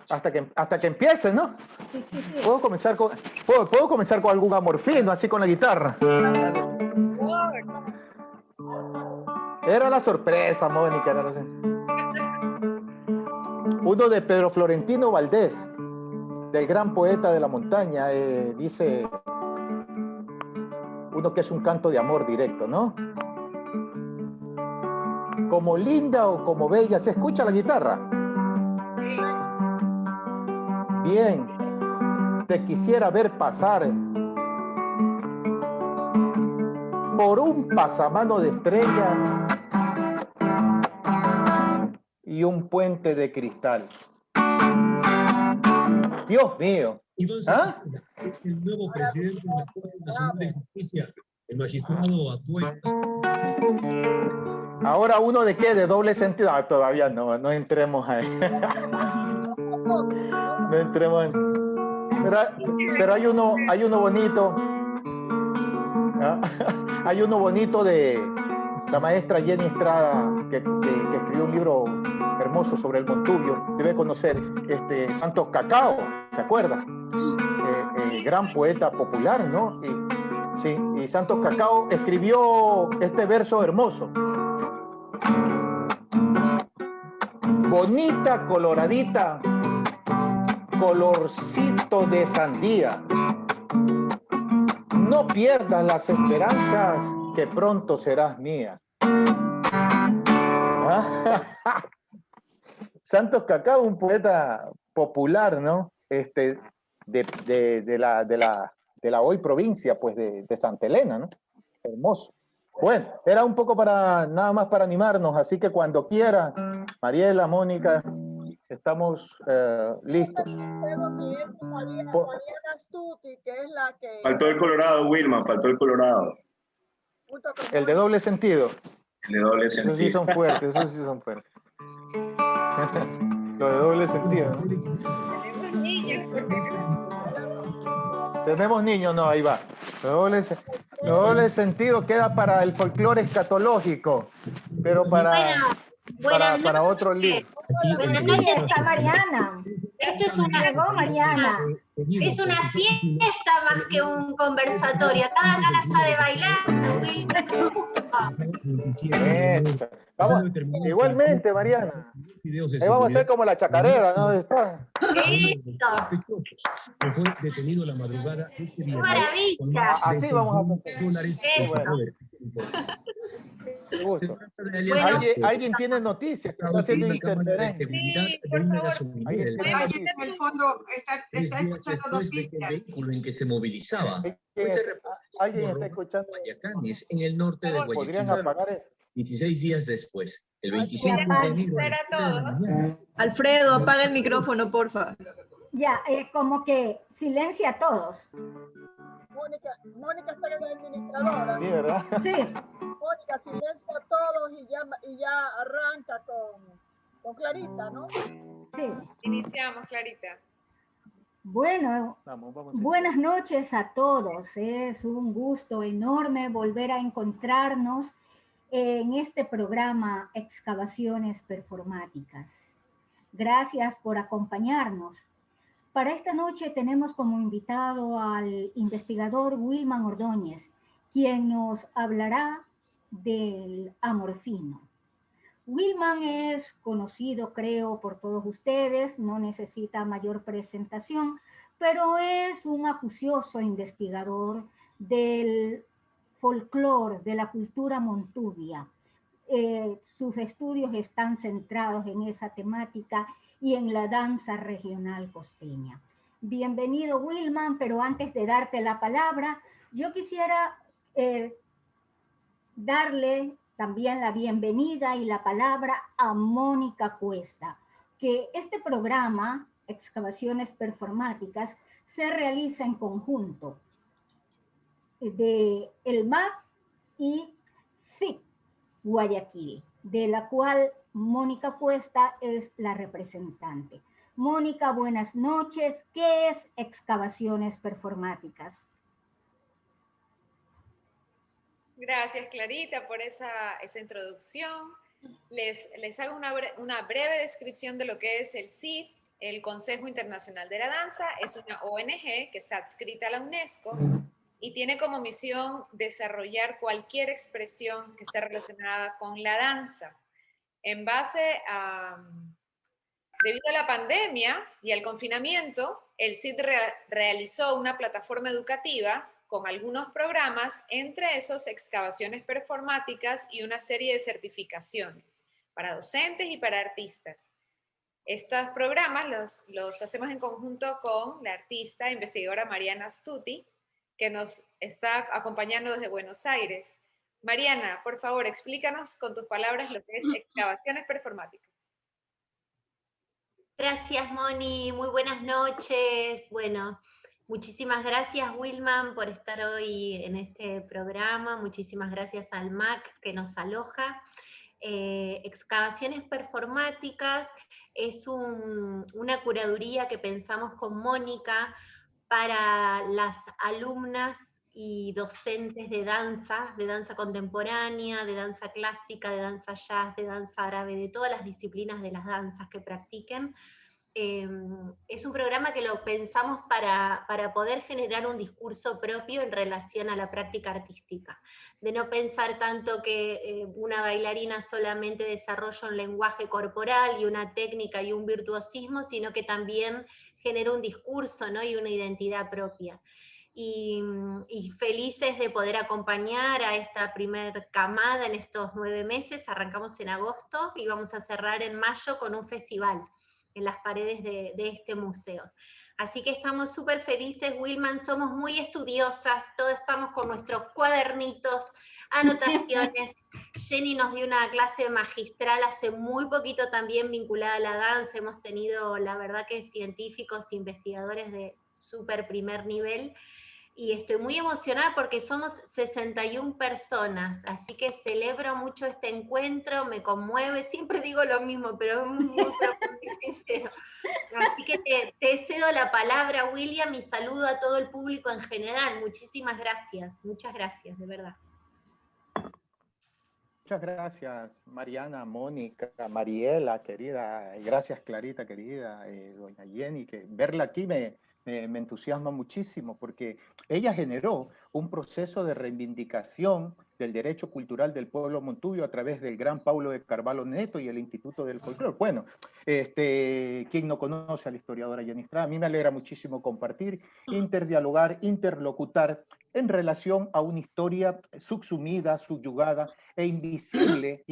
hasta que empieces, ¿no? Sí, sí, sí. ¿Puedo comenzar con algún amorfino, así con la guitarra? Era la sorpresa, Mónica. Era uno de Pedro Florentino Valdés, del gran poeta de la montaña, dice uno que es un canto de amor directo, ¿no? Como linda o como bella, ¿se escucha la guitarra? Bien, te quisiera ver pasar por un pasamano de estrellas y un puente de cristal. Dios mío. ¿Ah? El nuevo presidente de la Corte Nacional de Justicia, el magistrado Atuesta. Ahora uno de qué, de doble sentido. Ah, todavía no entremos ahí. No entremos ahí. Pero hay uno bonito. ¿Ah? Hay uno bonito de la maestra Jenny Estrada, que escribió un libro hermoso sobre el Montubio. Debe conocer Santos Cacao, ¿se acuerda? Gran poeta popular, ¿no? Y Santos Cacao escribió este verso hermoso. Bonita, coloradita, colorcito de sandía. No pierdas las esperanzas, que pronto serás mía. Santos Cacao, un poeta popular, ¿no? De la hoy provincia, pues, de Santa Elena, ¿no? Hermoso. Bueno, era un poco nada más para animarnos, así que cuando quiera, Mariela, Mónica, estamos listos. Faltó el Colorado, Wilman, faltó el Colorado. El de doble sentido. El de doble sentido. Esos sí son fuertes, esos sí son fuertes. Lo de doble sentido, ¿no? Tenemos niños, por si acaso. Tenemos niños, no, ahí va. Doble sentido queda para el folclore escatológico, pero para otro libro. Buenas noches, está Mariana. Esto es una Mariana. Es una fiesta más que un conversatorio. Cada ganas ya de bailar, Vamos, igualmente, Mariana. Ahí vamos a hacer como la chacarera, ¿no? Listo. Fue detenido la madrugada de este día. Maravilla. Así vamos a hacer. Gusto. ¿Alguien tiene noticias? Que está haciendo interferencia. Sí, por favor. ¿Alguien tiene Alguien noticias? en el fondo está escuchando noticias. Vehículo en que se movilizaba. ¿Alguien está escuchando? Guayacanes, en el norte de ¿Podrían Guayaquil. apagar eso? 16 días después, el 25 de enero. A todos. Alfredo, apaga el micrófono, porfa. Ya, como que silencia a todos. Mónica está en la administradora. Sí, ¿verdad? Sí. Mónica silencia a todos y ya arranca con Clarita, ¿no? Sí. Iniciamos, Clarita. Bueno, buenas noches a todos. Es un gusto enorme volver a encontrarnos en este programa Excavaciones Performáticas. Gracias por acompañarnos. Para esta noche tenemos como invitado al investigador Wilman Ordóñez, quien nos hablará del amorfino. Wilman es conocido, creo, por todos ustedes, no necesita mayor presentación, pero es un acucioso investigador del folclore, de la cultura montubia. Sus estudios están centrados en esa temática y en la danza regional costeña. Bienvenido, Wilman, pero antes de darte la palabra, yo quisiera darle también la bienvenida y la palabra a Mónica Cuesta, que este programa, Excavaciones Performáticas, se realiza en conjunto de el MAC y SIC Guayaquil, de la cual Mónica Cuesta es la representante. Mónica, buenas noches. ¿Qué es Excavaciones Performáticas? Gracias, Clarita, por esa introducción. Les hago una breve descripción de lo que es el CID. El Consejo Internacional de la Danza es una ONG que está adscrita a la UNESCO y tiene como misión desarrollar cualquier expresión que esté relacionada con la danza. En base a, debido a la pandemia y al confinamiento, el CID realizó una plataforma educativa con algunos programas, entre esos excavaciones performáticas y una serie de certificaciones para docentes y para artistas. Estos programas los hacemos en conjunto con la artista investigadora Mariana Astuti, que nos está acompañando desde Buenos Aires. Mariana, por favor, explícanos con tus palabras lo que es excavaciones performáticas. Gracias, Moni. Muy buenas noches. Bueno, muchísimas gracias, Wilman, por estar hoy en este programa. Muchísimas gracias al MAC que nos aloja. Excavaciones performáticas es una curaduría que pensamos con Mónica para las alumnas y docentes de danza contemporánea, de danza clásica, de danza jazz, de danza árabe, de todas las disciplinas de las danzas que practiquen. Es un programa que lo pensamos para poder generar un discurso propio en relación a la práctica artística, de no pensar tanto que una bailarina solamente desarrolla un lenguaje corporal y una técnica y un virtuosismo, sino que también genera un discurso, ¿no? Y una identidad propia. Y felices de poder acompañar a esta primer camada en estos 9 meses. Arrancamos en agosto y vamos a cerrar en mayo con un festival en las paredes de este museo. Así que estamos súper felices, Wilman, somos muy estudiosas, todos estamos con nuestros cuadernitos, anotaciones. Jenny nos dio una clase magistral hace muy poquito también vinculada a la danza, hemos tenido la verdad que científicos, investigadores de súper primer nivel, y estoy muy emocionada porque somos 61 personas, así que celebro mucho este encuentro, me conmueve, siempre digo lo mismo, pero es muy profundo y sincero. Así que te cedo la palabra, William, y saludo a todo el público en general. Muchísimas gracias, muchas gracias, de verdad. Muchas gracias, Mariana, Mónica, Mariela, querida, gracias, Clarita, querida, doña Jenny, que verla aquí me entusiasma muchísimo porque ella generó un proceso de reivindicación del derecho cultural del pueblo montubio a través del gran Paulo de Carvalho Neto y el Instituto del Folclore. Bueno, quien no conoce a la historiadora Jenny Estrada, a mí me alegra muchísimo compartir, interdialogar, interlocutar en relación a una historia subsumida, subyugada e invisible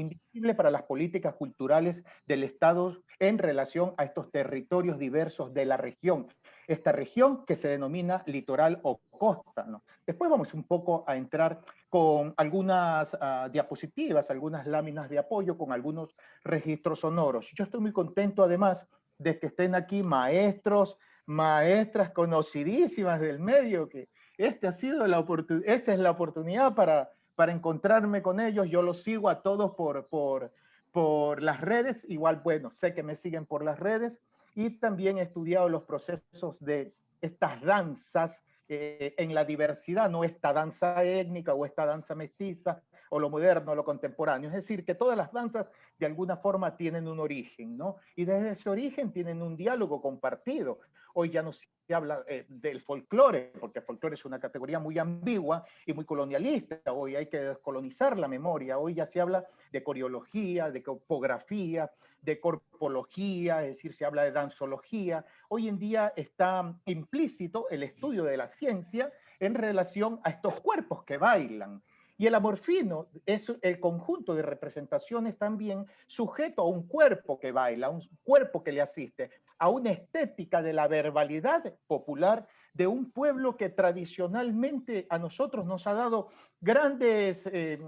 para las políticas culturales del Estado en relación a estos territorios diversos de la región. Esta región que se denomina litoral o costa, ¿no? Después vamos un poco a entrar con algunas diapositivas, algunas láminas de apoyo, con algunos registros sonoros. Yo estoy muy contento además de que estén aquí maestros, maestras conocidísimas del medio, que esta es la oportunidad para encontrarme con ellos. Yo los sigo a todos por las redes, igual, bueno, sé que me siguen por las redes, y también he estudiado los procesos de estas danzas en la diversidad, no esta danza étnica o esta danza mestiza, o lo moderno, o lo contemporáneo. Es decir, que todas las danzas de alguna forma tienen un origen, ¿no? Y desde ese origen tienen un diálogo compartido. Hoy ya no se habla del folclore, porque el folclore es una categoría muy ambigua y muy colonialista. Hoy hay que descolonizar la memoria. Hoy ya se habla de coreología, de topografía, de corpología, es decir, se habla de danzología. Hoy en día está implícito el estudio de la ciencia en relación a estos cuerpos que bailan. Y el amorfino es el conjunto de representaciones también sujeto a un cuerpo que baila, un cuerpo que le asiste, a una estética de la verbalidad popular de un pueblo que tradicionalmente a nosotros nos ha dado grandes e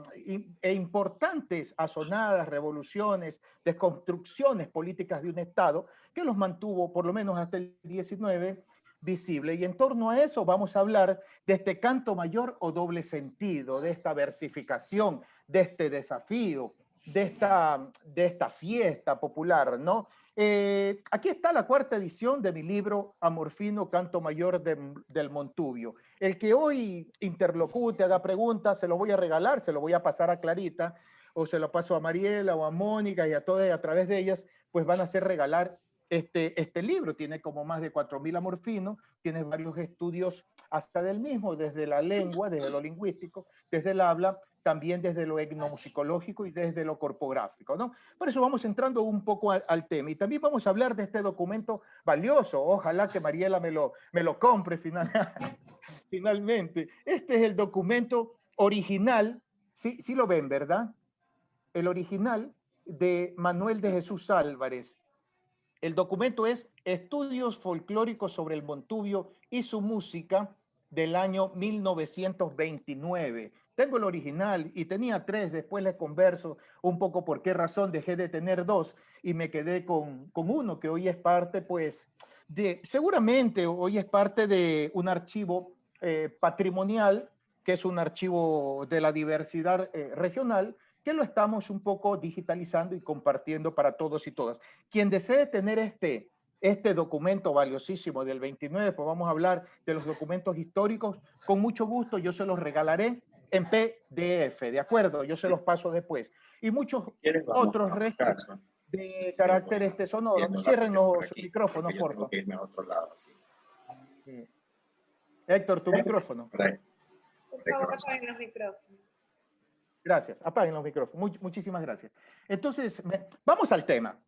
importantes asonadas, revoluciones, desconstrucciones políticas de un Estado que los mantuvo por lo menos hasta el 19 visible. Y en torno a eso vamos a hablar de este canto mayor o doble sentido, de esta versificación, de este desafío, de esta fiesta popular, ¿no? Aquí está la 4ª edición de mi libro Amorfino, Canto Mayor del Montubio. El que hoy interlocute, haga preguntas, se lo voy a regalar, se lo voy a pasar a Clarita, o se lo paso a Mariela o a Mónica, y a todas a través de ellas, pues van a hacer regalar este libro. Tiene como más de 4.000 amorfinos, tiene varios estudios hasta del mismo, desde la lengua, desde lo lingüístico, desde el habla, también desde lo etnomusicológico y desde lo corpográfico, ¿no? Por eso vamos entrando un poco al tema. Y también vamos a hablar de este documento valioso. Ojalá que Mariela me lo compre finalmente. Este es el documento original, sí lo ven, ¿verdad? El original de Manuel de Jesús Álvarez. El documento es Estudios folclóricos sobre el Montubio y su música del año 1929. Tengo el original y tenía 3, después les converso un poco por qué razón dejé de tener 2 y me quedé con uno que hoy es parte, pues, seguramente hoy es parte de un archivo patrimonial, que es un archivo de la diversidad regional, que lo estamos un poco digitalizando y compartiendo para todos y todas. Quien desee tener este documento valiosísimo del 29, pues vamos a hablar de los documentos históricos, con mucho gusto yo se los regalaré en PDF, ¿de acuerdo? Yo se los paso después. Y muchos otros restos de carácter sonoro. Cierren los micrófonos, por favor. Héctor, tu micrófono. Por favor, apaguen los micrófonos. Gracias, apaguen los micrófonos. Muchísimas gracias. Entonces, vamos al tema,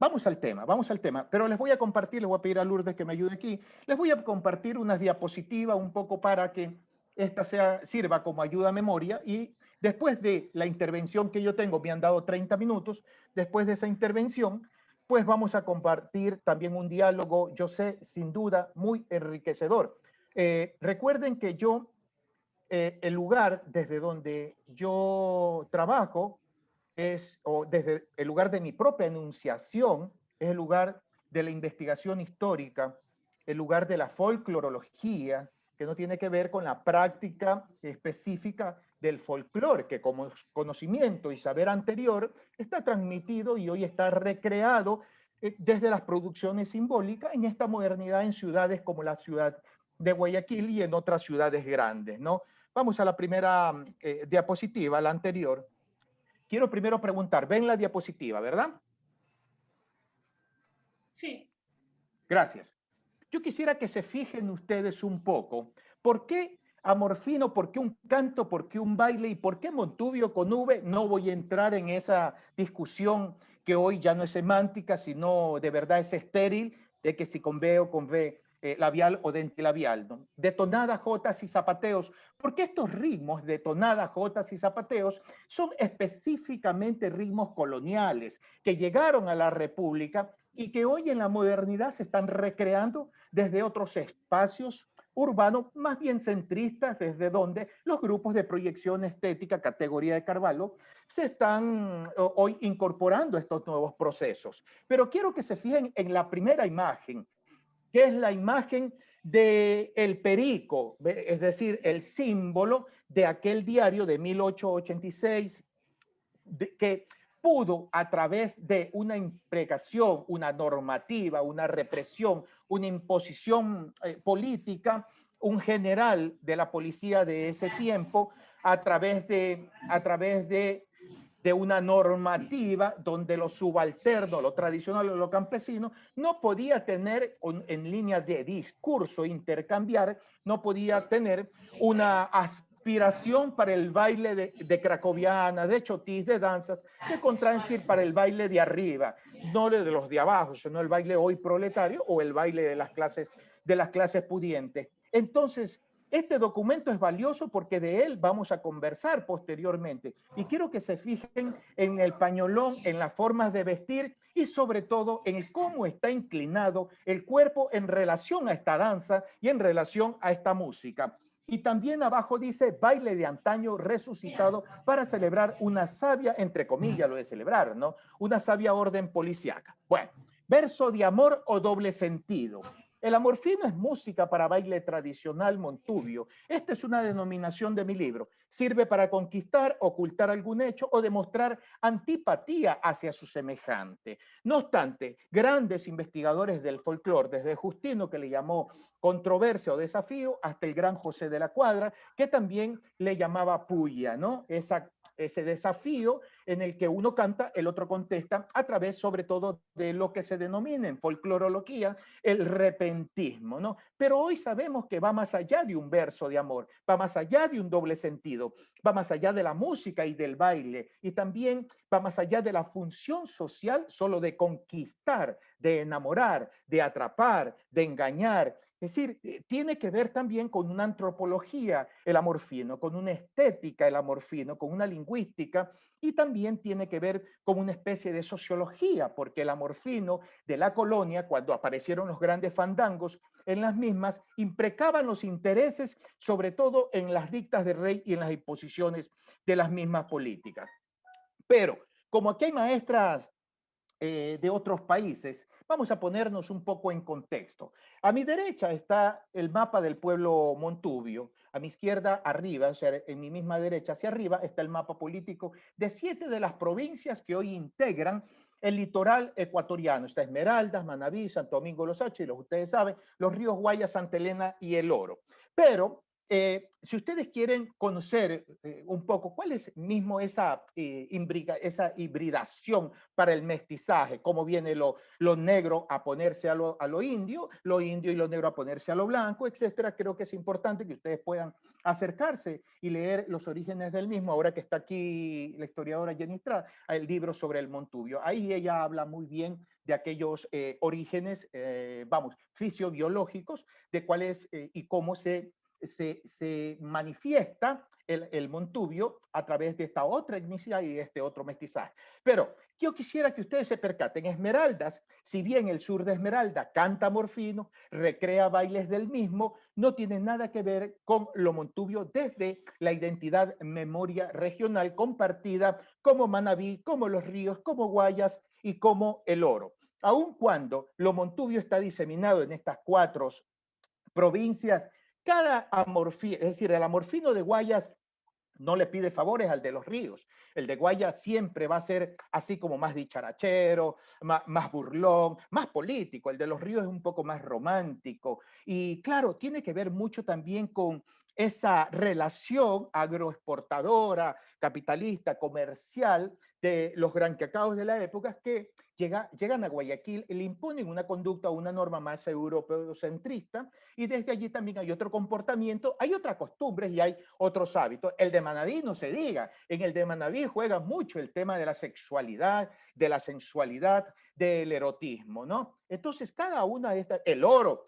pero les voy a compartir, les voy a pedir a Lourdes que me ayude aquí, les voy a compartir unas diapositivas un poco para que esta sirva como ayuda a memoria, y después de la intervención que yo tengo, me han dado 30 minutos, después de esa intervención, pues vamos a compartir también un diálogo, yo sé, sin duda, muy enriquecedor. Recuerden que yo, el lugar desde donde yo trabajo o desde el lugar de mi propia enunciación, es el lugar de la investigación histórica, el lugar de la folclorología, que no tiene que ver con la práctica específica del folclore, que como conocimiento y saber anterior está transmitido y hoy está recreado desde las producciones simbólicas en esta modernidad en ciudades como la ciudad de Guayaquil y en otras ciudades grandes, ¿no? Vamos a la primera diapositiva, la anterior. Quiero primero preguntar, ¿ven la diapositiva, verdad? Sí. Gracias. Yo quisiera que se fijen ustedes un poco, ¿por qué amorfino, por qué un canto, por qué un baile y por qué Montubio con V? No voy a entrar en esa discusión que hoy ya no es semántica, sino de verdad es estéril, de que si con B o con V labial o dentilabial, ¿no? De tonadas, jotas y zapateos, porque estos ritmos de tonadas, jotas y zapateos son específicamente ritmos coloniales que llegaron a la República y que hoy en la modernidad se están recreando desde otros espacios urbanos más bien centristas, desde donde los grupos de proyección estética, categoría de Carvalho, se están hoy incorporando estos nuevos procesos. Pero quiero que se fijen en la primera imagen, que es la imagen del perico, es decir, el símbolo de aquel diario de 1886, que pudo a través de una imprecación, una normativa, una represión, una imposición política, un general de la policía de ese tiempo, a través de una normativa donde lo subalterno, lo tradicional, lo campesino, no podía tener en línea de discurso intercambiar, no podía tener una aspiración para el baile de cracoviana, de chotis, de danzas, de contradecir para el baile de arriba, no de los de abajo, sino el baile hoy proletario o el baile de las clases pudientes. Entonces, este documento es valioso porque de él vamos a conversar posteriormente. Y quiero que se fijen en el pañolón, en las formas de vestir y sobre todo en cómo está inclinado el cuerpo en relación a esta danza y en relación a esta música. Y también abajo dice baile de antaño resucitado para celebrar una sabia, entre comillas lo de celebrar, ¿no? Una sabia orden policíaca. Bueno, verso de amor o doble sentido. El amorfino es música para baile tradicional montubio. Esta es una denominación de mi libro. Sirve para conquistar, ocultar algún hecho o demostrar antipatía hacia su semejante. No obstante, grandes investigadores del folclore, desde Justino, que le llamó controversia o desafío, hasta el gran José de la Cuadra, que también le llamaba puya, ¿no? Ese desafío en el que uno canta, el otro contesta, a través sobre todo de lo que se denomina en folclorología el repentismo, ¿no? Pero hoy sabemos que va más allá de un verso de amor, va más allá de un doble sentido, va más allá de la música y del baile, y también va más allá de la función social solo de conquistar, de enamorar, de atrapar, de engañar. Es decir, tiene que ver también con una antropología el amor fino, con una estética el amor fino, con una lingüística, y también tiene que ver con una especie de sociología, porque el amor fino de la colonia, cuando aparecieron los grandes fandangos en las mismas, imprecaban los intereses, sobre todo en las dictas de rey y en las imposiciones de las mismas políticas. Pero, como aquí hay maestras de otros países, vamos a ponernos un poco en contexto. A mi derecha está el mapa del pueblo Montubio. A mi izquierda, arriba, o sea, en mi misma derecha hacia arriba, está el mapa político de 7 de las provincias que hoy integran el litoral ecuatoriano. Está Esmeraldas, Manabí, Santo Domingo, Los Áchilos, ustedes saben, los ríos Guayas, Santa Elena y El Oro. Pero si ustedes quieren conocer un poco cuál es mismo esa hibridación para el mestizaje, cómo viene lo negro a ponerse a lo indio y lo negro a ponerse a lo blanco, etcétera, creo que es importante que ustedes puedan acercarse y leer los orígenes del mismo, ahora que está aquí la historiadora Jenny Estrada, el libro sobre el Montubio. Ahí ella habla muy bien de aquellos orígenes, fisiobiológicos, de cuáles y cómo se manifiesta el Montubio a través de esta otra etnicidad y de este otro mestizaje. Pero yo quisiera que ustedes se percaten, Esmeraldas, si bien el sur de Esmeralda canta amor fino, recrea bailes del mismo, no tiene nada que ver con lo Montubio desde la identidad memoria regional compartida como Manabí, como Los Ríos, como Guayas y como El Oro. Aun cuando lo Montubio está diseminado en estas 4 provincias, cada amorfino, es decir, el amorfino de Guayas no le pide favores al de Los Ríos. El de Guayas siempre va a ser así como más dicharachero, más burlón, más político. El de Los Ríos es un poco más romántico. Y claro, tiene que ver mucho también con esa relación agroexportadora, capitalista, comercial de los gran cacaos de la época que llegan a Guayaquil y le imponen una conducta, una norma más europeocentrista, y desde allí también hay otro comportamiento, hay otras costumbres y hay otros hábitos. El de Manabí no se diga, en el de Manabí juega mucho el tema de la sexualidad, de la sensualidad, del erotismo, ¿no? Entonces, cada una de estas, el oro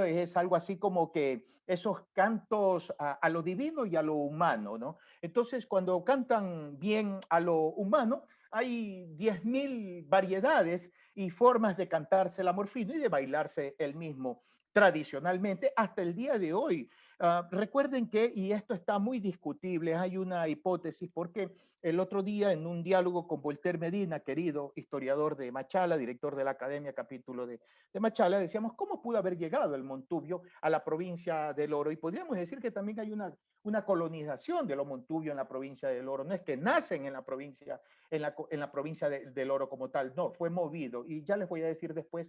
es algo así como que esos cantos a lo divino y a lo humano, ¿no? Entonces, cuando cantan bien a lo humano, hay 10.000 variedades y formas de cantarse el amor fino y de bailarse el mismo tradicionalmente hasta el día de hoy. Recuerden que, y esto está muy discutible, hay una hipótesis, porque el otro día en un diálogo con Voltaire Medina, querido historiador de Machala, director de la Academia capítulo de Machala, decíamos, ¿cómo pudo haber llegado el Montubio a la provincia del Oro? Y podríamos decir que también hay una colonización de los Montubio en la provincia del Oro, no es que nacen en la provincia, en la provincia del Oro como tal, no, fue movido, y ya les voy a decir después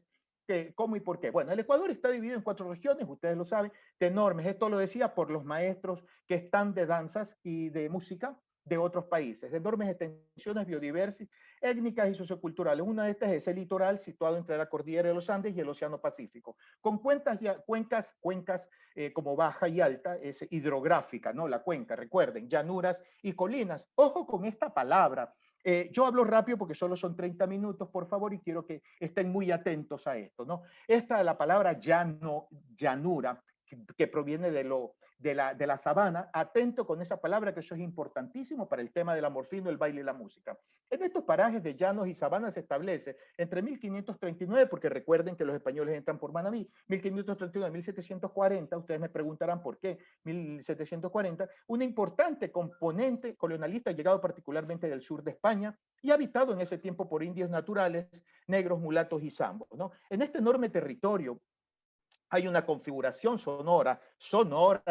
cómo y por qué. Bueno, el Ecuador está dividido en 4 regiones, ustedes lo saben, tenormes. Esto lo decía por los maestros que están de danzas y de música de otros países. Enormes extensiones biodiversas, étnicas y socioculturales. Una de estas es el litoral situado entre la cordillera de los Andes y el Océano Pacífico, con cuencas como baja y alta, es hidrográfica, ¿no? La cuenca, recuerden, llanuras y colinas. Ojo con esta palabra. Yo hablo rápido porque solo son 30 minutos, por favor, y quiero que estén muy atentos a esto, ¿no? Esta es la palabra llanura, que proviene de la sabana. Atento con esa palabra, que eso es importantísimo para el tema del amor fino, el baile y la música. En estos parajes de llanos y sabanas se establece entre 1539, porque recuerden que los españoles entran por Manabí, 1539 1740, ustedes me preguntarán por qué 1740, una importante componente colonialista llegado particularmente del sur de España y habitado en ese tiempo por indios naturales, negros, mulatos y zambos, ¿no? En este enorme territorio hay una configuración sonora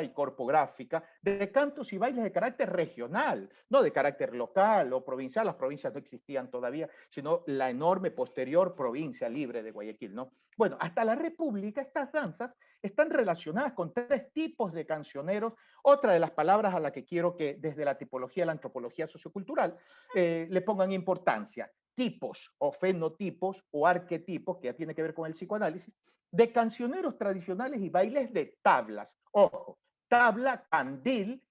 y corpográfica de cantos y bailes de carácter regional, no de carácter local o provincial. Las provincias no existían todavía, sino la enorme posterior provincia libre de Guayaquil, ¿no? Bueno, hasta la República estas danzas están relacionadas con 3 tipos de cancioneros. Otra de las palabras a la que quiero que desde la tipología de la antropología sociocultural le pongan importancia: tipos o fenotipos o arquetipos, que ya tiene que ver con el psicoanálisis, de cancioneros tradicionales y bailes de tablas. Ojo, tabla, candil,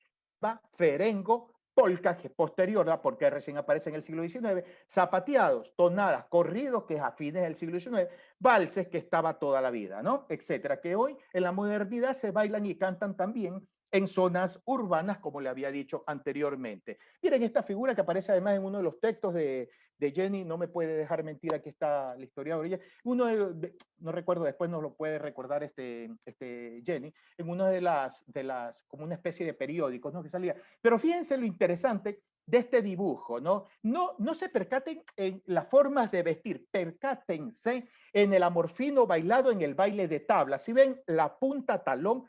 ferengo, polka, que es posterior, porque recién aparece en el siglo XIX, zapateados, tonadas, corridos, que es a fines del siglo XIX, valses, que estaba toda la vida, ¿no? Etcétera, que hoy en la modernidad se bailan y cantan también en zonas urbanas, como le había dicho anteriormente. Miren esta figura que aparece además en uno de los textos de Jenny, no me puede dejar mentir, aquí está la historiadora. Uno no recuerdo, después nos lo puede recordar Jenny, en una de las, como una especie de periódicos, ¿no? Que salía. Pero fíjense lo interesante de este dibujo, ¿no? No se percaten en las formas de vestir, percátense en el amorfino bailado en el baile de tabla. Si ven la punta talón,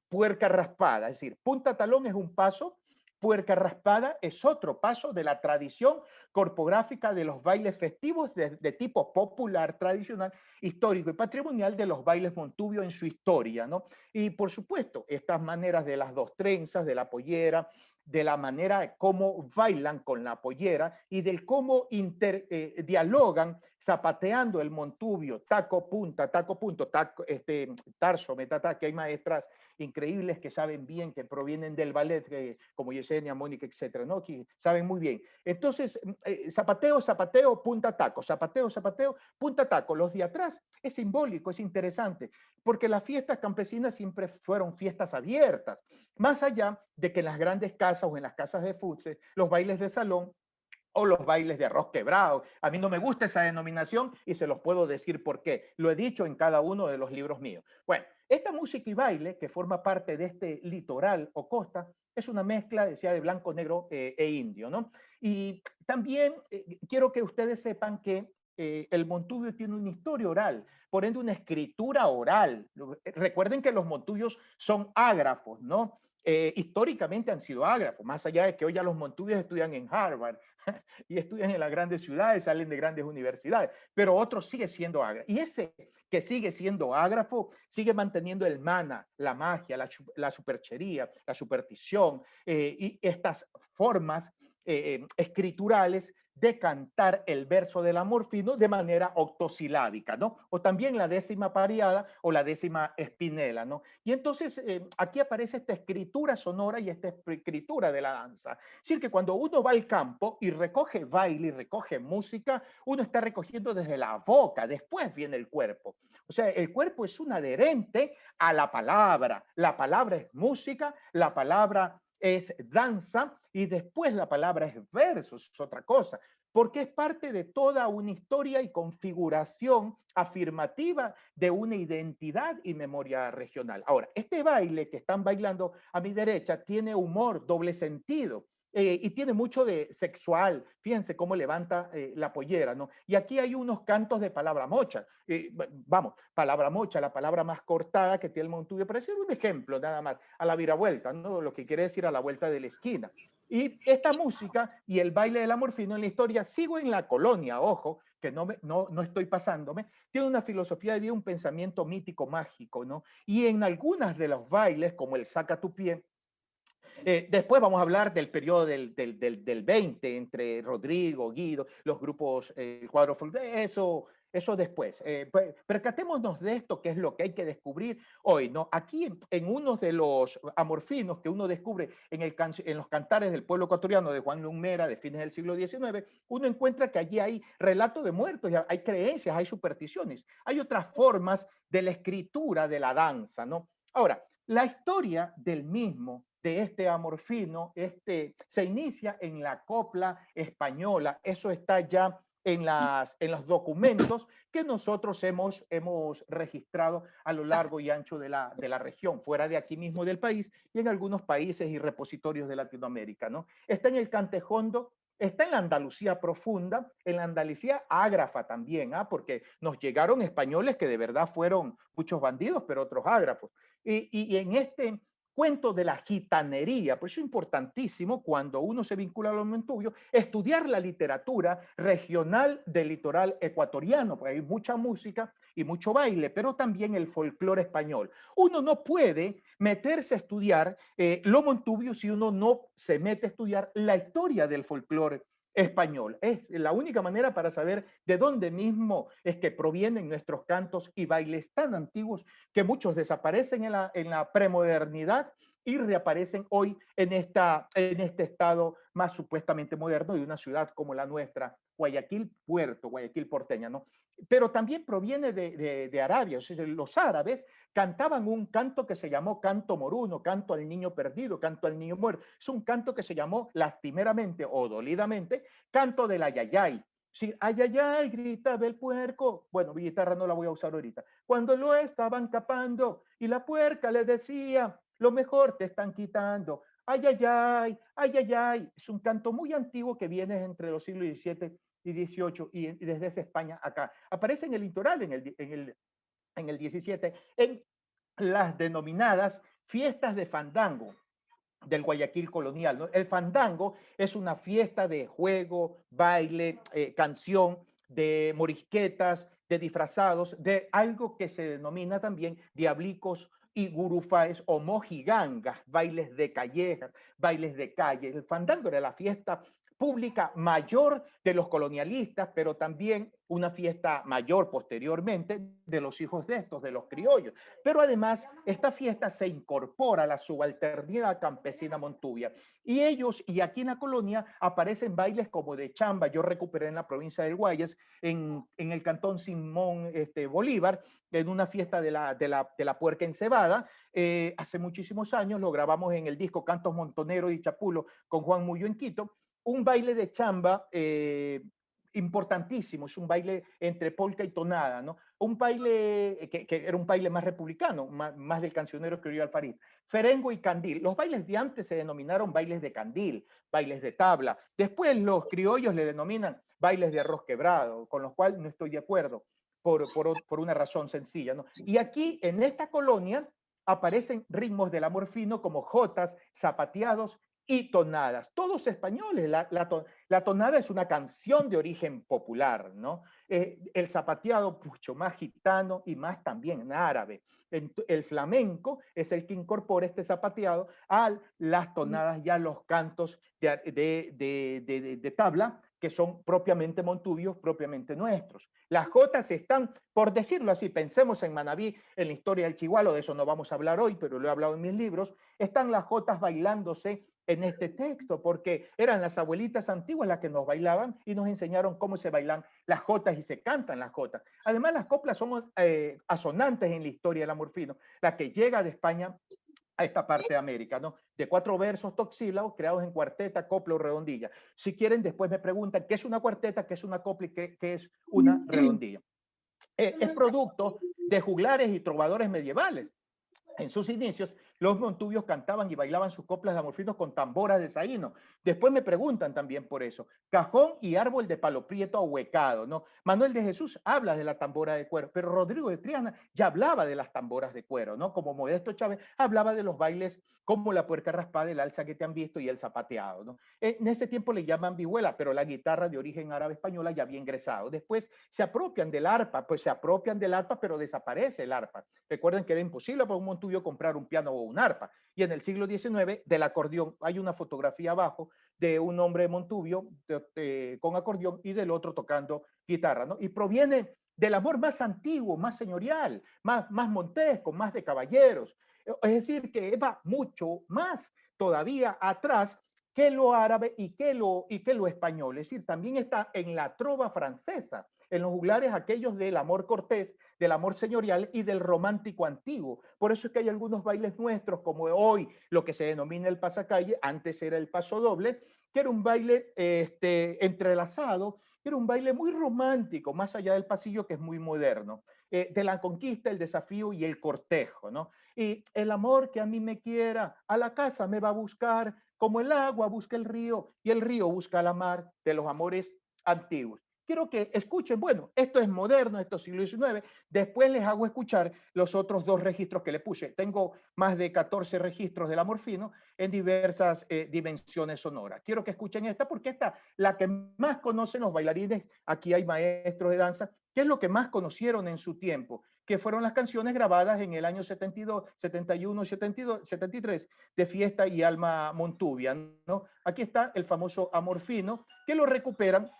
puerca raspada, es decir, punta talón es un paso, puerca raspada es otro paso de la tradición corpográfica de los bailes festivos de tipo popular, tradicional, histórico y patrimonial de los bailes Montubio en su historia, ¿no? Y por supuesto, estas maneras de las 2 trenzas, de la pollera, de la manera de cómo bailan con la pollera y del cómo dialogan zapateando el Montubio, taco, punta, taco, punto, taco, tarso, metatá, que hay maestras increíbles que saben bien, que provienen del ballet, como Yesenia, Mónica, etcétera, ¿no? Que saben muy bien. Entonces, zapateo, zapateo, punta, taco, zapateo, zapateo, punta, taco. Los de atrás es simbólico, es interesante, porque las fiestas campesinas siempre fueron fiestas abiertas, más allá de que en las grandes casas o en las casas de futsal, los bailes de salón o los bailes de arroz quebrado. A mí no me gusta esa denominación y se los puedo decir por qué. Lo he dicho en cada uno de los libros míos. Bueno, esta música y baile, que forma parte de este litoral o costa, es una mezcla, decía, de blanco, negro e indio, ¿no? Y también quiero que ustedes sepan que el Montubio tiene una historia oral, por ende una escritura oral. Recuerden que los montubios son ágrafos, ¿no? Históricamente han sido ágrafos, más allá de que hoy ya los montubios estudian en Harvard y estudian en las grandes ciudades, salen de grandes universidades, pero otro sigue siendo ágrafo. Y ese que sigue siendo ágrafo sigue manteniendo el mana, la magia, la superchería, la superstición y estas formas escriturales de cantar el verso del amor fino de manera octosilábica, ¿no? O también la décima pareada o la décima espinela, ¿no? Y entonces aquí aparece esta escritura sonora y esta escritura de la danza. Es decir, que cuando uno va al campo y recoge baile y recoge música, uno está recogiendo desde la boca, después viene el cuerpo. O sea, el cuerpo es un adherente a la palabra es música, la palabra es danza y después la palabra es verso, es otra cosa, porque es parte de toda una historia y configuración afirmativa de una identidad y memoria regional. Ahora, este baile que están bailando a mi derecha tiene humor, doble sentido. Y tiene mucho de sexual, fíjense cómo levanta la pollera, ¿no? Y aquí hay unos cantos de palabra mocha, vamos, palabra mocha, la palabra más cortada que tiene el Montubio, para decir un ejemplo nada más, a la viravuelta, ¿no? Lo que quiere decir a la vuelta de la esquina. Y esta música y el baile del amor fino en la historia, sigo en la colonia, ojo, que no estoy pasándome, tiene una filosofía de vida, un pensamiento mítico, mágico, ¿no? Y en algunas de los bailes, como el saca tu pie, después vamos a hablar del periodo del 20, entre Rodrigo, Guido, los grupos, el cuadro, eso después. Percatémonos de esto, que es lo que hay que descubrir hoy, ¿no? Aquí en uno de los amorfinos que uno descubre en los cantares del pueblo ecuatoriano de Juan Lumera de fines del siglo XIX, uno encuentra que allí hay relato de muertos, hay creencias, hay supersticiones, hay otras formas de la escritura de la danza, ¿no? Ahora, la historia del mismo, de este amorfino, se inicia en la copla española. Eso está ya en los documentos que nosotros hemos registrado a lo largo y ancho de la región, fuera de aquí mismo del país y en algunos países y repositorios de Latinoamérica, ¿no? Está en el Cantejondo está en la Andalucía profunda, en la Andalucía ágrafa también, porque nos llegaron españoles que de verdad fueron muchos bandidos, pero otros ágrafos. Y en este cuento de la gitanería, por eso es importantísimo cuando uno se vincula a los montubios, estudiar la literatura regional del litoral ecuatoriano, porque hay mucha música y mucho baile, pero también el folclore español. Uno no puede meterse a estudiar lo montubio si uno no se mete a estudiar la historia del folclore español. Es la única manera para saber de dónde mismo es que provienen nuestros cantos y bailes tan antiguos que muchos desaparecen en la premodernidad y reaparecen hoy en este estado más supuestamente moderno de una ciudad como la nuestra, Guayaquil Puerto, Guayaquil porteña, ¿no? Pero también proviene de Arabia. O sea, los árabes cantaban un canto que se llamó canto moruno, canto al niño perdido, canto al niño muerto. Es un canto que se llamó lastimeramente o dolidamente canto del ayayay. Sí, ayayay, gritaba el puerco. Bueno, mi guitarra no la voy a usar ahorita. Cuando lo estaban capando y la puerca le decía, lo mejor te están quitando. Ayayay, ayayay. Es un canto muy antiguo que viene entre los siglos XVII y XVIII y desde esa España acá. Aparece en el litoral en el 17, en las denominadas fiestas de fandango del Guayaquil colonial, ¿no? El fandango es una fiesta de juego, baile, canción, de morisquetas, de disfrazados, de algo que se denomina también diablicos y gurufaes o mojigangas, bailes de callejas, bailes de calle. El fandango era la fiesta pública mayor de los colonialistas, pero también una fiesta mayor posteriormente de los hijos de estos, de los criollos. Pero además, esta fiesta se incorpora a la subalternidad campesina montubia. Y ellos, y aquí en la colonia, aparecen bailes como de chamba. Yo recuperé en la provincia del Guayas, en el cantón Simón Bolívar, en una fiesta de la puerca encebada. Hace muchísimos años lo grabamos en el disco Cantos Montoneros y Chapulo con Juan Muyo en Quito. Un baile de chamba importantísimo, es un baile entre polka y tonada, ¿no? Un baile que era un baile más republicano, más del cancionero criollo Alfariz. Ferengo y candil. Los bailes de antes se denominaron bailes de candil, bailes de tabla. Después los criollos le denominan bailes de arroz quebrado, con los cuales no estoy de acuerdo por una razón sencilla, ¿no? Y aquí, en esta colonia, aparecen ritmos del amor fino como jotas, zapateados y tonadas, todos españoles. La tonada es una canción de origen popular, ¿no? El zapateado mucho más gitano y más también árabe. El flamenco es el que incorpora este zapateado a las tonadas y a los cantos de tabla, que son propiamente montubios, propiamente nuestros. Las jotas están, por decirlo así, pensemos en Manabí, en la historia del Chigualo, de eso no vamos a hablar hoy, pero lo he hablado en mis libros, están las jotas bailándose en este texto, porque eran las abuelitas antiguas las que nos bailaban y nos enseñaron cómo se bailan las jotas y se cantan las jotas. Además, las coplas son asonantes en la historia del amor fino, la que llega de España a esta parte de América, ¿no? De 4 versos toxílabos creados en cuarteta, copla o redondilla. Si quieren, después me preguntan qué es una cuarteta, qué es una copla y qué es una redondilla. Es producto de juglares y trovadores medievales. En sus inicios, los montubios cantaban y bailaban sus coplas de amor fino con tamboras de saíno. Después me preguntan también por eso. Cajón y árbol de palo prieto ahuecado, ¿no? Manuel de Jesús habla de la tambora de cuero, pero Rodrigo de Triana ya hablaba de las tamboras de cuero, ¿no? Como Modesto Chávez hablaba de los bailes como la puerca raspada, el alza que te han visto y el zapateado, ¿no? En ese tiempo le llaman vihuela, pero la guitarra de origen árabe española ya había ingresado. Después se apropian del arpa, pero desaparece el arpa. Recuerden que era imposible para un montubio comprar un piano o un arpa. Y en el siglo XIX, del acordeón, hay una fotografía abajo de un hombre de montubio con acordeón y del otro tocando guitarra, ¿no? Y proviene del amor más antiguo, más señorial, más montesco, más de caballeros. Es decir, que va mucho más todavía atrás que lo árabe y que lo español. Es decir, también está en la trova francesa, en los juglares aquellos del amor cortés, del amor señorial y del romántico antiguo. Por eso es que hay algunos bailes nuestros, como hoy lo que se denomina el pasacalle, antes era el paso doble, que era un baile entrelazado, era un baile muy romántico, más allá del pasillo, que es muy moderno, de la conquista, el desafío y el cortejo, ¿no? Y el amor que a mí me quiera, a la casa me va a buscar, como el agua busca el río y el río busca la mar, de los amores antiguos. Quiero que escuchen, bueno, esto es moderno, esto es siglo XIX, después les hago escuchar los otros 2 registros que le puse. Tengo más de 14 registros del amor fino en diversas dimensiones sonoras. Quiero que escuchen esta porque esta la que más conocen los bailarines, aquí hay maestros de danza, que es lo que más conocieron en su tiempo, que fueron las canciones grabadas en el año 72, 71, 72, 73 de Fiesta y Alma Montubia, ¿no? Aquí está el famoso amor fino, que lo recuperan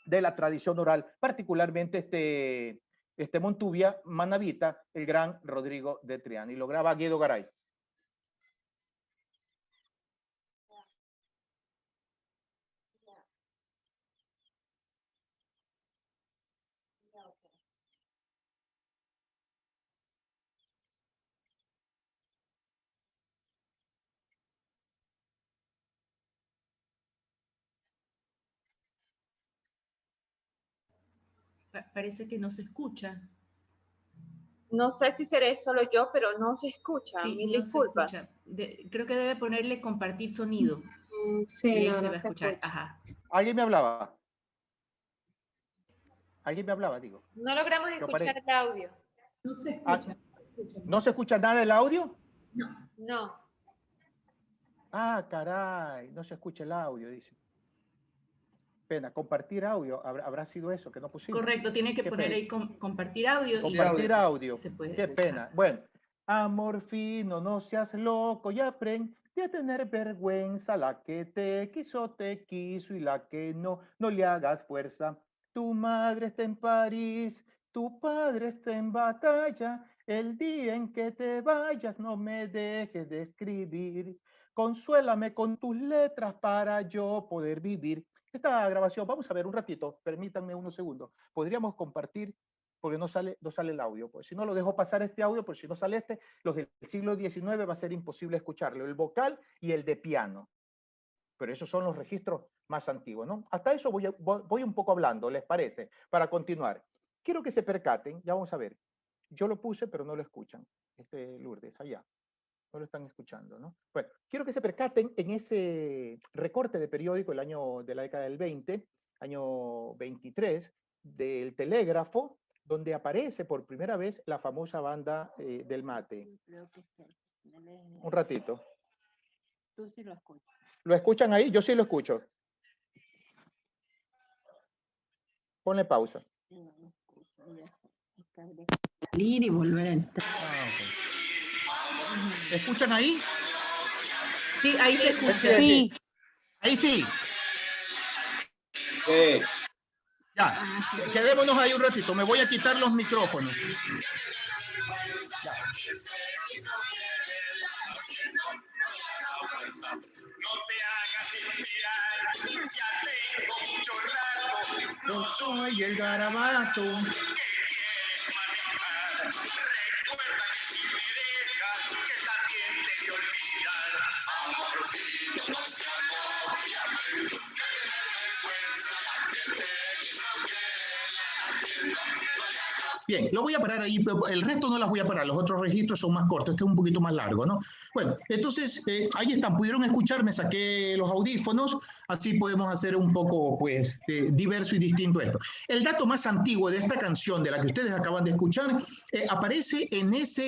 de la tradición oral, particularmente este Montubia, Manavita, el gran Rodrigo de Triana, y lo graba Guido Garay. Parece que no se escucha. No sé si seré solo yo, pero no se escucha. Sí, Mil no disculpas. se escucha. Creo que debe ponerle compartir sonido. Sí, y ahí no, se no va a escuchar. escucha. Ajá. ¿Alguien me hablaba? ¿Alguien me hablaba, digo? No logramos escuchar el audio. No se escucha. ¿No se escucha nada del audio? No. No. Ah, caray, no se escucha el audio, dice. Pena, compartir audio, habrá sido eso, que no pusimos. Correcto, tiene que poner ahí compartir audio. Compartir audio, se puede qué escuchar. pena. Bueno, amor fino, no seas loco y aprende a tener vergüenza. La que te quiso y la que no le hagas fuerza. Tu madre está en París, tu padre está en batalla. El día en que te vayas no me dejes de escribir. Consuélame con tus letras para yo poder vivir. Esta grabación, vamos a ver un ratito, permítanme unos segundos. Podríamos compartir, porque no sale el audio. Pues si no lo dejo pasar este audio, pues si no sale los del siglo XIX va a ser imposible escucharlo. El vocal y el de piano. Pero esos son los registros más antiguos, ¿no? Hasta eso voy un poco hablando, ¿les parece? Para continuar. Quiero que se percaten, ya vamos a ver. Yo lo puse, pero no lo escuchan. Lourdes, allá. No lo están escuchando, ¿no? Bueno, quiero que se percaten en ese recorte de periódico del año de la década del 20, año 23, del Telégrafo, donde aparece por primera vez la famosa banda del mate. Un ratito. Tú sí lo escuchas. ¿Lo escuchan ahí? Yo sí lo escucho. Ponle pausa. Salir y volver a entrar. ¿Escuchan ahí? Sí, ahí se escucha. Sí. Ahí sí. Sí. Ya, quedémonos ahí un ratito. Me voy a quitar los micrófonos. Ya. Yo soy el garabato. Bien, lo voy a parar ahí, pero el resto no las voy a parar, los otros registros son más cortos, este es un poquito más largo, ¿no? Bueno, entonces, ahí están, pudieron escuchar, me saqué los audífonos, así podemos hacer un poco, pues, diverso y distinto esto. El dato más antiguo de esta canción, de la que ustedes acaban de escuchar, aparece en esa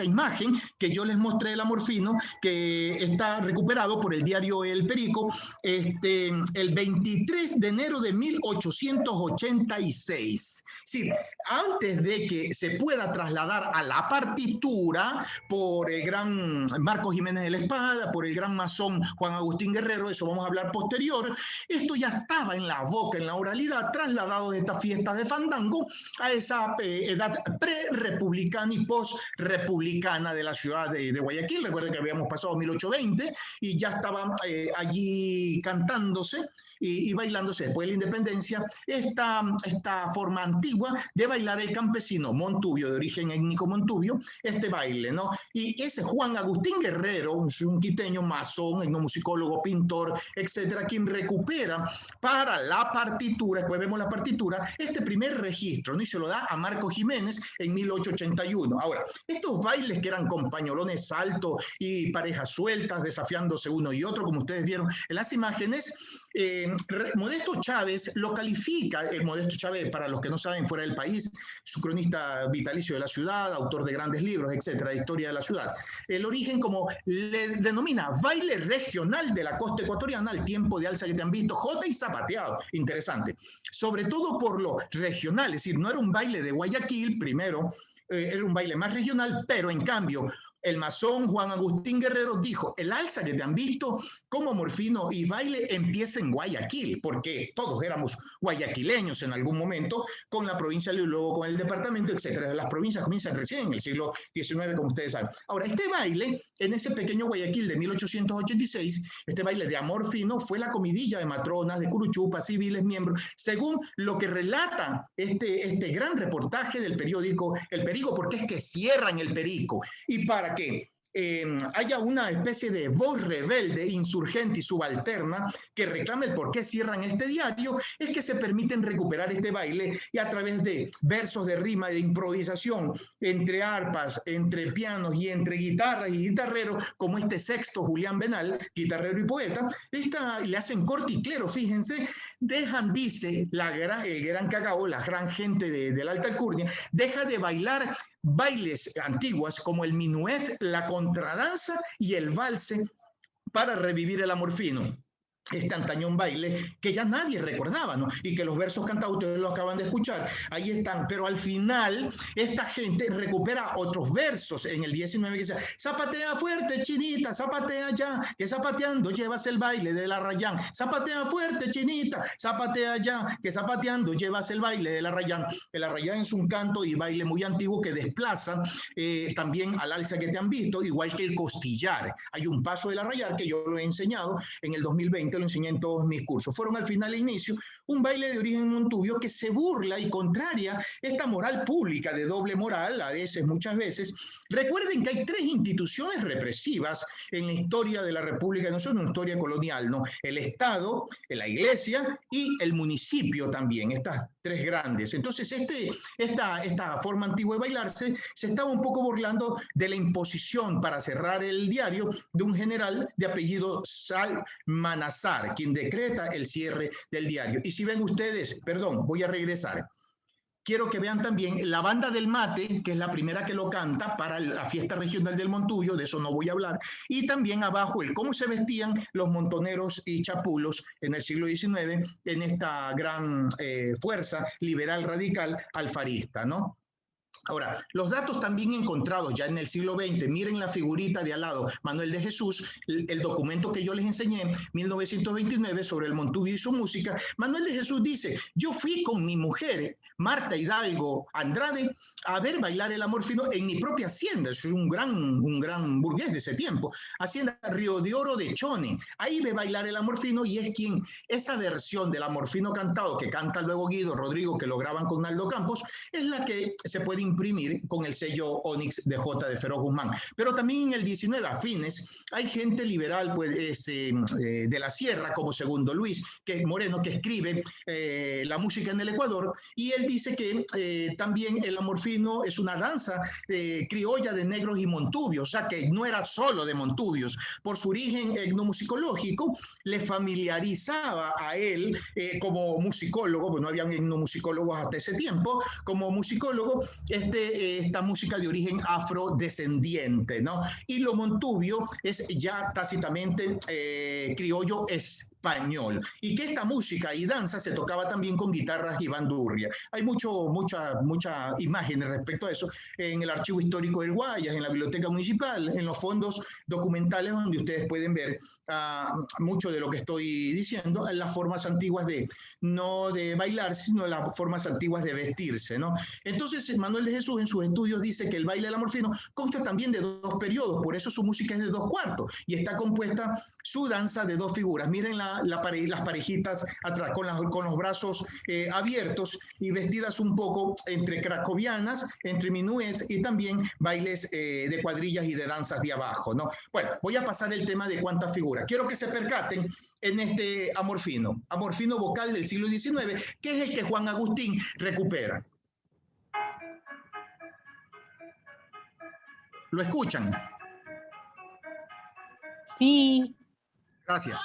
imagen que yo les mostré del amor fino, que está recuperado por el diario El Perico, el 23 de enero de 1886. Sí, antes de que se pueda trasladar a la partitura por el gran Marcos Jiménez de la Espada, por el gran masón Juan Agustín Guerrero, eso vamos a hablar posterior, esto ya estaba en la boca, en la oralidad, trasladado de estas fiestas de fandango a esa edad pre-republicana y post-republicana de la ciudad de Guayaquil. Recuerden que habíamos pasado 1820 y ya estaban allí cantándose y bailándose después de la independencia esta forma antigua de bailar el campesino montubio, de origen étnico montubio, este baile, ¿no? Y ese Juan Agustín Guerrero, un quiteño masón, etnomusicólogo, pintor, etcétera, quien recupera para la partitura, después vemos la partitura, este primer registro, ¿no? Y se lo da a Marco Jiménez en 1881. Ahora, estos bailes que eran con pañolones altos y parejas sueltas, desafiándose uno y otro, como ustedes vieron en las imágenes, Modesto Chávez lo califica, Modesto Chávez, para los que no saben, fuera del país, su cronista vitalicio de la ciudad, autor de grandes libros, etcétera, de historia de la ciudad. El origen, como le denomina, baile regional de la costa ecuatoriana, el tiempo de alza que te han visto, jota y zapateado. Interesante. Sobre todo por lo regional, es decir, no era un baile de Guayaquil, primero, era un baile más regional, pero en cambio, el masón Juan Agustín Guerrero dijo, el alza que te han visto como morfino y baile empieza en Guayaquil, porque todos éramos guayaquileños en algún momento, con la provincia y luego con el departamento, etcétera. Las provincias comienzan recién en el siglo XIX, como ustedes saben. Ahora, este baile, en ese pequeño Guayaquil de 1886, este baile de amor fino, fue la comidilla de matronas, de curuchupas, civiles, miembros, según lo que relata este gran reportaje del periódico El Perico, porque es que cierran El Perico, y para que haya una especie de voz rebelde, insurgente y subalterna que reclame el por qué cierran este diario, es que se permiten recuperar este baile y a través de versos de rima, de improvisación, entre arpas, entre pianos y entre guitarras y guitarreros, como este Sexto Julián Benal, guitarrero y poeta, le hacen corte y clero, fíjense, dejan, dice el gran cacao, la gran gente de la alta alcurnia, deja de bailar bailes antiguas como el minuet, la contradanza y el valse para revivir el amor fino. Este antañón baile que ya nadie recordaba, ¿no? Y que los versos cantados ustedes lo acaban de escuchar, ahí están, pero al final esta gente recupera otros versos en el 19 que dice, zapatea fuerte chinita, zapatea ya, que zapateando llevas el baile de la Rayán, zapatea fuerte chinita, zapatea ya, que zapateando llevas el baile de la Rayán. El Arrayán es un canto y baile muy antiguo que desplaza también al alza que te han visto, igual que el costillar. Hay un paso del Arrayán que yo lo he enseñado en el 2020, lo enseñé en todos mis cursos. Fueron al final e inicio un baile de origen montubio que se burla y contraria esta moral pública de doble moral, a veces, muchas veces. Recuerden que hay tres instituciones represivas en la historia de la República, no solo en la historia colonial, ¿no? El Estado, la Iglesia y el municipio también, estas tres grandes. Entonces, esta forma antigua de bailarse se estaba un poco burlando de la imposición para cerrar el diario de un general de apellido Salmanazar, quien decreta el cierre del diario. Y si ven ustedes, perdón, voy a regresar. Quiero que vean también la banda del mate, que es la primera que lo canta para la fiesta regional del Montubio, de eso no voy a hablar, y también abajo el cómo se vestían los montoneros y chapulos en el siglo XIX en esta gran fuerza liberal radical alfarista, ¿no? Ahora, los datos también encontrados ya en el siglo XX, miren la figurita de al lado, Manuel de Jesús, el documento que yo les enseñé, 1929, sobre el Montubio y su música. Manuel de Jesús dice, yo fui con mi mujer, Marta Hidalgo Andrade, a ver bailar el amor fino en mi propia hacienda, soy un gran burgués de ese tiempo, hacienda Río de Oro de Chone, ahí ve bailar el amor fino y es quien, esa versión del amor fino cantado, que canta luego Guido Rodrigo, que lo graban con Naldo Campos, es la que se puede imprimir con el sello Onyx de J. de Feroz Guzmán. Pero también en el 19, a fines, hay gente liberal pues, de la sierra, como Segundo Luis, que es Moreno, que escribe la música en el Ecuador, y él dice que también el amor fino es una danza criolla de negros y montubios, o sea que no era solo de montubios. Por su origen etnomusicológico, le familiarizaba a él como musicólogo, pues no habían etnomusicólogos hasta ese tiempo, como musicólogo, esta música de origen afrodescendiente, ¿no? Y lo montubio es ya tácitamente criollo español, y que esta música y danza se tocaba también con guitarras y bandurria. Hay muchas imágenes respecto a eso en el Archivo Histórico del Guayas, en la Biblioteca Municipal, en los fondos documentales donde ustedes pueden ver mucho de lo que estoy diciendo, en las formas antiguas no de bailar, sino las formas antiguas de vestirse, ¿no? Entonces, Manuel de Jesús en sus estudios dice que el baile del amor fino consta también de dos periodos, por eso su música es de 2/4 y está compuesta su danza de dos figuras. Miren las parejitas atrás, con los brazos abiertos y vestidas un poco entre cracovianas, entre minués y también bailes de cuadrillas y de danzas de abajo, ¿no? Bueno, voy a pasar el tema de cuántas figuras. Quiero que se percaten en este amorfino vocal del siglo XIX, que es el que Juan Agustín recupera. ¿Lo escuchan? Sí. Gracias.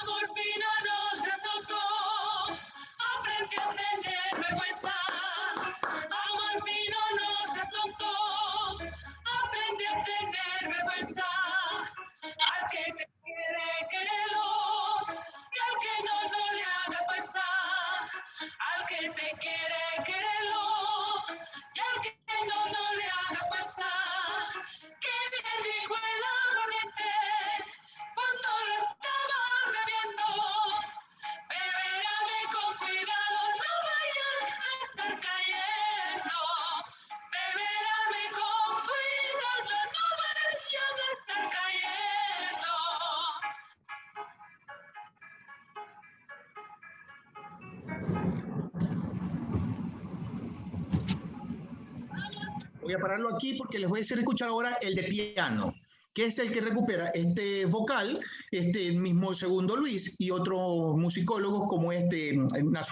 Voy a pararlo aquí porque les voy a hacer escuchar ahora el de piano, que es el que recupera este vocal, este mismo Segundo Luis y otros musicólogos como este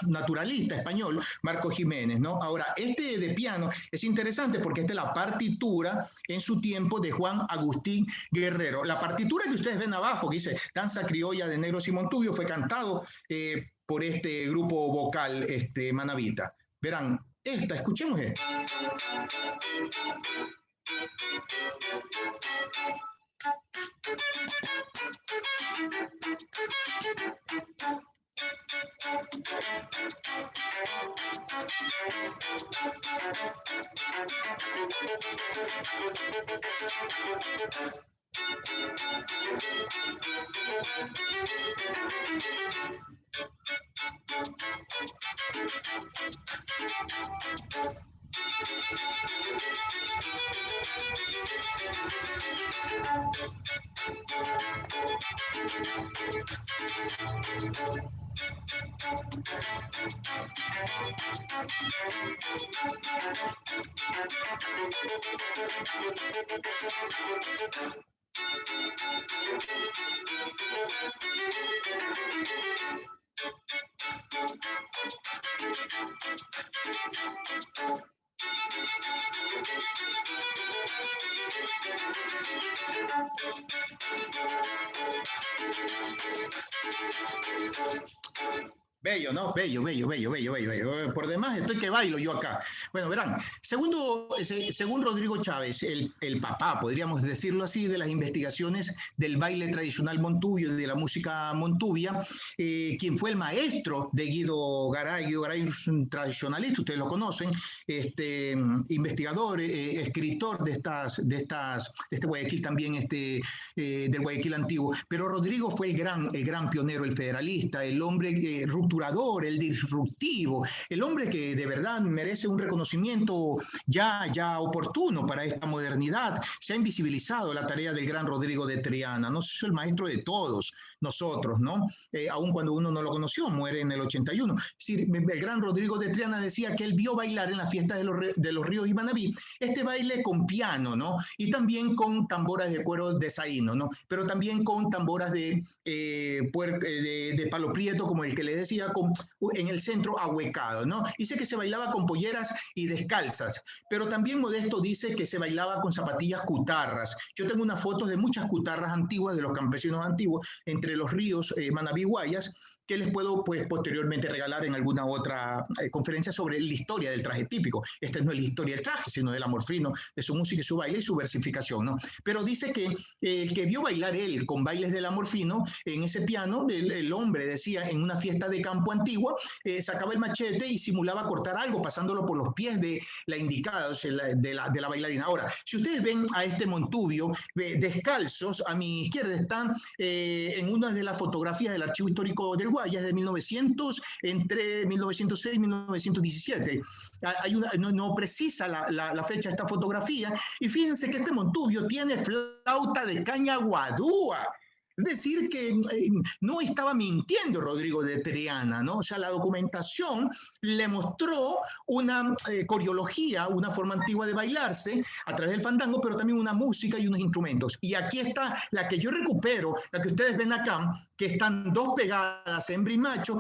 naturalista español, Marco Jiménez, ¿no? Ahora, este de piano es interesante porque esta es la partitura en su tiempo de Juan Agustín Guerrero. La partitura que ustedes ven abajo, que dice Danza Criolla de Negros y Montubio, fue cantado por este grupo vocal manabita. Verán, escuchemos esto. Bello, ¿no? Bello. Por demás, estoy que bailo yo acá. Bueno, verán, según Rodrigo Chávez, el papá, podríamos decirlo así, de las investigaciones del baile tradicional montubio y de la música montubia, quien fue el maestro de Guido Garay. Guido Garay es un tradicionalista, ustedes lo conocen, investigador, escritor de este Guayaquil también, del Guayaquil antiguo. Pero Rodrigo fue el gran pionero, el federalista, el hombre rupturador, el disruptivo, el hombre que de verdad merece un reconocimiento ya oportuno para esta modernidad. Se ha invisibilizado la tarea del gran Rodrigo de Triana, ¿no? Es el maestro de todos nosotros, ¿no? Aun cuando uno no lo conoció, muere en el 81. El gran Rodrigo de Triana decía que él vio bailar en la fiesta de los ríos Imanaví este baile con piano, ¿no? Y también con tamboras de cuero de saíno, ¿no? Pero también con tamboras de palo prieto, como el que le decía, en el centro ahuecado, ¿no? Dice que se bailaba con polleras y descalzas, pero también Modesto dice que se bailaba con zapatillas cutarras. Yo tengo unas fotos de muchas cutarras antiguas, de los campesinos antiguos, entre los ríos Manabí y Guayas, que les puedo pues posteriormente regalar en alguna otra conferencia sobre la historia del traje típico. Esta no es la historia del traje, sino del amorfino, de su música y su baile y su versificación, ¿no? Pero dice que el que vio bailar él con bailes del amorfino, en ese piano, el hombre decía, en una fiesta de campo antigua, sacaba el machete y simulaba cortar algo, pasándolo por los pies de la indicada, o sea, de la bailarina. Ahora, si ustedes ven a este Montubio descalzos, a mi izquierda están en una de las fotografías del Archivo Histórico del Guayas de 1900, entre 1906 y 1917. No precisa la fecha de esta fotografía, y fíjense que este Montubio tiene flauta de caña guadúa. Es decir, que no estaba mintiendo Rodrigo de Triana, ¿no? O sea, la documentación le mostró una coreología, una forma antigua de bailarse a través del fandango, pero también una música y unos instrumentos. Y aquí está la que yo recupero, la que ustedes ven acá, que están dos pegadas, hembra y macho.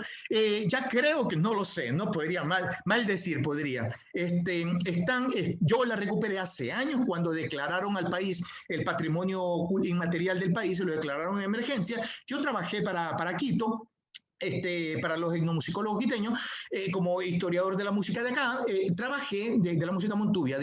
Ya creo que no lo sé, no podría mal decir, podría. Yo la recuperé hace años cuando declararon al país el patrimonio inmaterial del país, se lo declararon en emergencia. Yo trabajé para Quito, para los etnomusicólogos quiteños, como historiador de la música de acá, trabajé, de la música montuvia,